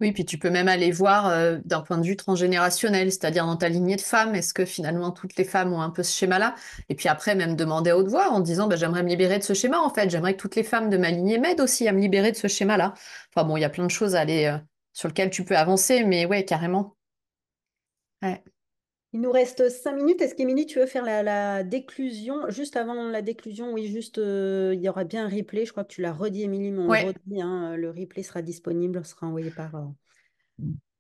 Oui, puis tu peux même aller voir d'un point de vue transgénérationnel, c'est-à-dire dans ta lignée de femmes, est-ce que finalement toutes les femmes ont un peu ce schéma-là? Et puis après, même demander à haute voix en disant, bah, j'aimerais me libérer de ce schéma, en fait, j'aimerais que toutes les femmes de ma lignée m'aident aussi à me libérer de ce schéma-là. Enfin bon, il y a plein de choses à aller, sur lesquelles tu peux avancer, mais ouais, carrément. Ouais. Il nous reste 5 minutes. Est-ce qu'Émilie, tu veux faire la déclusion? Juste avant la déclusion, oui, juste, il y aura bien un replay. Je crois que tu l'as redit, Émilie, mais on le Ouais, redit, hein, le replay sera disponible, sera envoyé par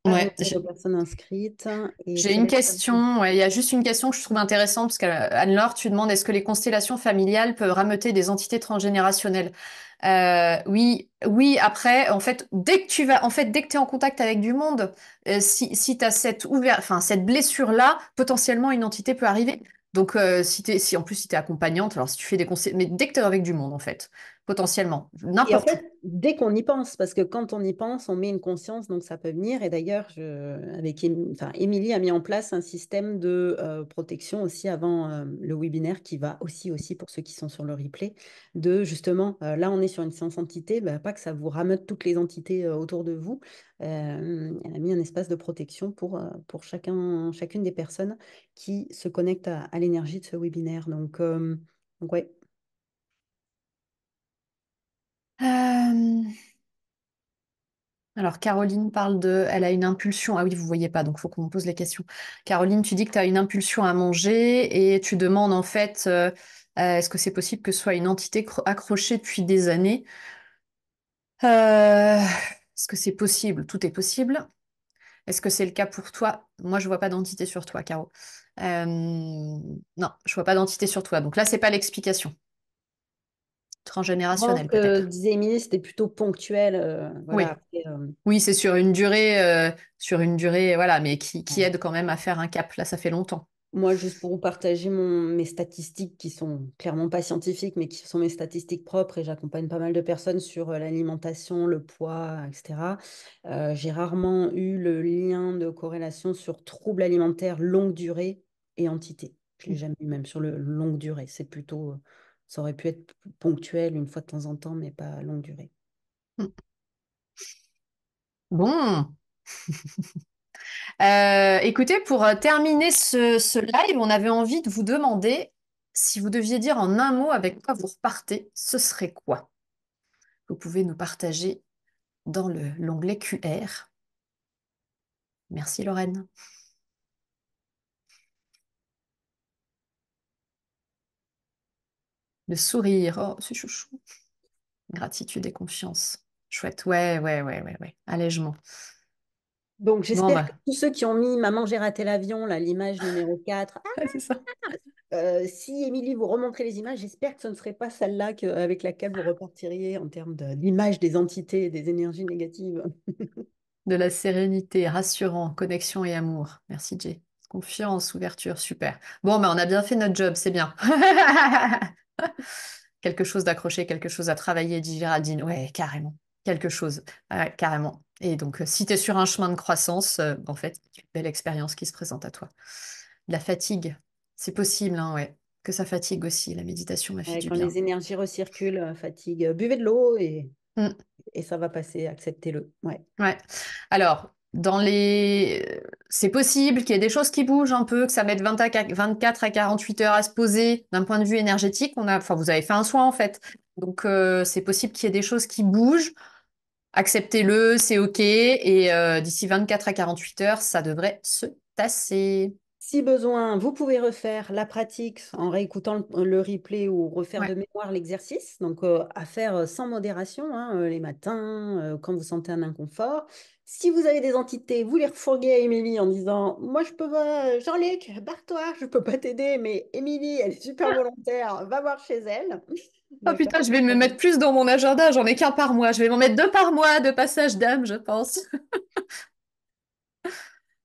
ouais. email aux personnes inscrites. Et je J'ai te une laisse. question, ouais, il y a juste une question que je trouve intéressante, parce qu'Anne-Laure, tu demandes est-ce que les constellations familiales peuvent rameuter des entités transgénérationnelles? Oui, oui, après, en fait, dès que tu es en contact avec du monde, si tu as enfin, cette blessure-là, potentiellement une entité peut arriver. Donc, si en plus, si tu es accompagnante, alors si tu fais des conseils, mais dès que tu es avec du monde, en fait, potentiellement, Et en n'importe où. fait, dès qu'on y pense, parce que quand on y pense, on met une conscience, donc ça peut venir. Et d'ailleurs, enfin, Émilie a mis en place un système de protection aussi avant le webinaire qui va aussi pour ceux qui sont sur le replay, de justement, là on est sur une séance entité, bah, pas que ça vous rameute toutes les entités autour de vous. Elle a mis un espace de protection pour chacune des personnes qui se connectent à l'énergie de ce webinaire. Donc ouais. Euh, Alors, Caroline parle elle a une impulsion. Ah oui, vous voyez pas, donc il faut qu'on me pose les questions. Caroline, tu dis que tu as une impulsion à manger et tu demandes en fait, est-ce que c'est possible que ce soit une entité accrochée depuis des années? Est-ce que c'est possible? Tout est possible. Est-ce que c'est le cas pour toi? Moi, je vois pas d'entité sur toi, Caro. Non, je vois pas d'entité sur toi. Donc là, c'est pas l'explication. Avant, ce Transgénérationnelle, que peut-être. disait Émilie, c'était plutôt ponctuel. Voilà, Oui. après, Oui, c'est sur une durée, voilà, mais qui aide quand même à faire un cap. Là, ça fait longtemps. moi, juste pour vous partager mes statistiques qui sont clairement pas scientifiques, mais qui sont mes statistiques propres, et j'accompagne pas mal de personnes sur l'alimentation, le poids, etc. J'ai rarement eu le lien de corrélation sur troubles alimentaires longue durée et entité. Je l'ai jamais eu, même sur le longue durée. C'est plutôt, ça aurait pu être ponctuel une fois de temps en temps, mais pas longue durée. Mm. Bon, écoutez, pour terminer ce live, on avait envie de vous demander si vous deviez dire en un mot avec quoi vous repartez, ce serait quoi? Vous pouvez nous partager dans l'onglet QR. Merci Lorraine. Le sourire, oh, c'est chouchou. Gratitude et confiance. Chouette, ouais, ouais, ouais, ouais, ouais. Allègement. Donc, Bon, j'espère que bah, tous ceux qui ont mis Maman, j'ai raté l'avion, là, l'image numéro 4. ouais, c'est ça. Si Émilie vous remontrez les images, j'espère que ce ne serait pas celle-là avec laquelle vous repartiriez en termes d'image des entités et des énergies négatives. De la sérénité, rassurant, connexion et amour. Merci Jay. Confiance, ouverture, super. Bon, bah, on a bien fait notre job, c'est bien. Quelque chose d'accroché, quelque chose à travailler, dit Géraldine. Ouais, carrément. Quelque chose. Ouais, carrément. Et donc, si tu es sur un chemin de croissance, en fait, c'est une belle expérience qui se présente à toi. La fatigue, c'est possible, hein, ouais. Que ça fatigue aussi. La méditation m'a fait Ouais, du quand bien. les énergies recirculent, fatigue, buvez de l'eau Mm. et ça va passer, acceptez-le. Ouais. Ouais. Alors, c'est possible qu'il y ait des choses qui bougent un peu, que ça mette 24 à 48 heures à se poser d'un point de vue énergétique. Enfin, vous avez fait un soin en fait. Donc, c'est possible qu'il y ait des choses qui bougent. acceptez-le, c'est OK. Et d'ici 24 à 48 heures, ça devrait se tasser. Si besoin, vous pouvez refaire la pratique en réécoutant le replay ou refaire Ouais. de mémoire l'exercice. Donc, à faire sans modération, hein, les matins, quand vous sentez un inconfort. Si vous avez des entités, vous les refourguez à Émilie en disant, moi, je peux pas, Jean-Luc, barre-toi, je peux pas t'aider, mais Émilie, elle est super volontaire, va voir chez elle. Oh D'accord? putain, je vais me mettre plus dans mon agenda. J'en ai qu'un par mois. Je vais m'en mettre deux par mois de passage d'âme, je pense.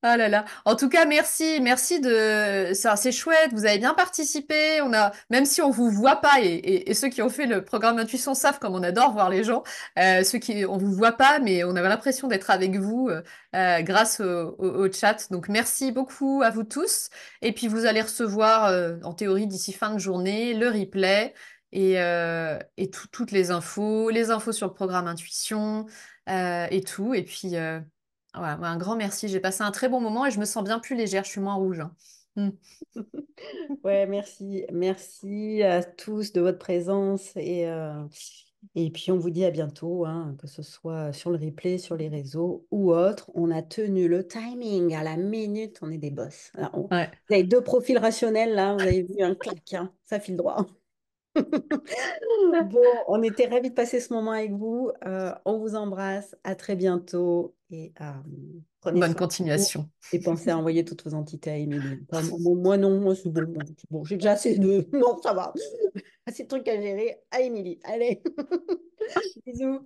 Ah là là. En tout cas, merci, merci de ça, c'est chouette. Vous avez bien participé. On a, même si on vous voit pas, et ceux qui ont fait le programme d'intuition savent comme on adore voir les gens. Ceux qui, on vous voit pas, mais on avait l'impression d'être avec vous grâce au chat. Donc merci beaucoup à vous tous. Et puis vous allez recevoir, en théorie, d'ici fin de journée, le replay et toutes les infos sur le programme intuition et tout. Et puis ouais, ouais, un grand merci. J'ai passé un très bon moment et je me sens bien plus légère. Je suis moins rouge, hein. Mm. Ouais, merci. Merci à tous de votre présence et puis on vous dit à bientôt, hein, que ce soit sur le replay, sur les réseaux ou autre. On a tenu le timing à la minute, on est des boss. Alors, Ouais. vous avez deux profils rationnels là, vous avez vu un clac, hein, ça file droit. Bon, on était ravis de passer ce moment avec vous. On vous embrasse, à très bientôt et prenez Bonne soin de vous continuation. et pensez à envoyer toutes vos entités à Émilie. Moi non, moi c'est bon, c'est bon, j'ai déjà assez de... Non, ça va. Assez de trucs à gérer à Émilie. Allez, bisous.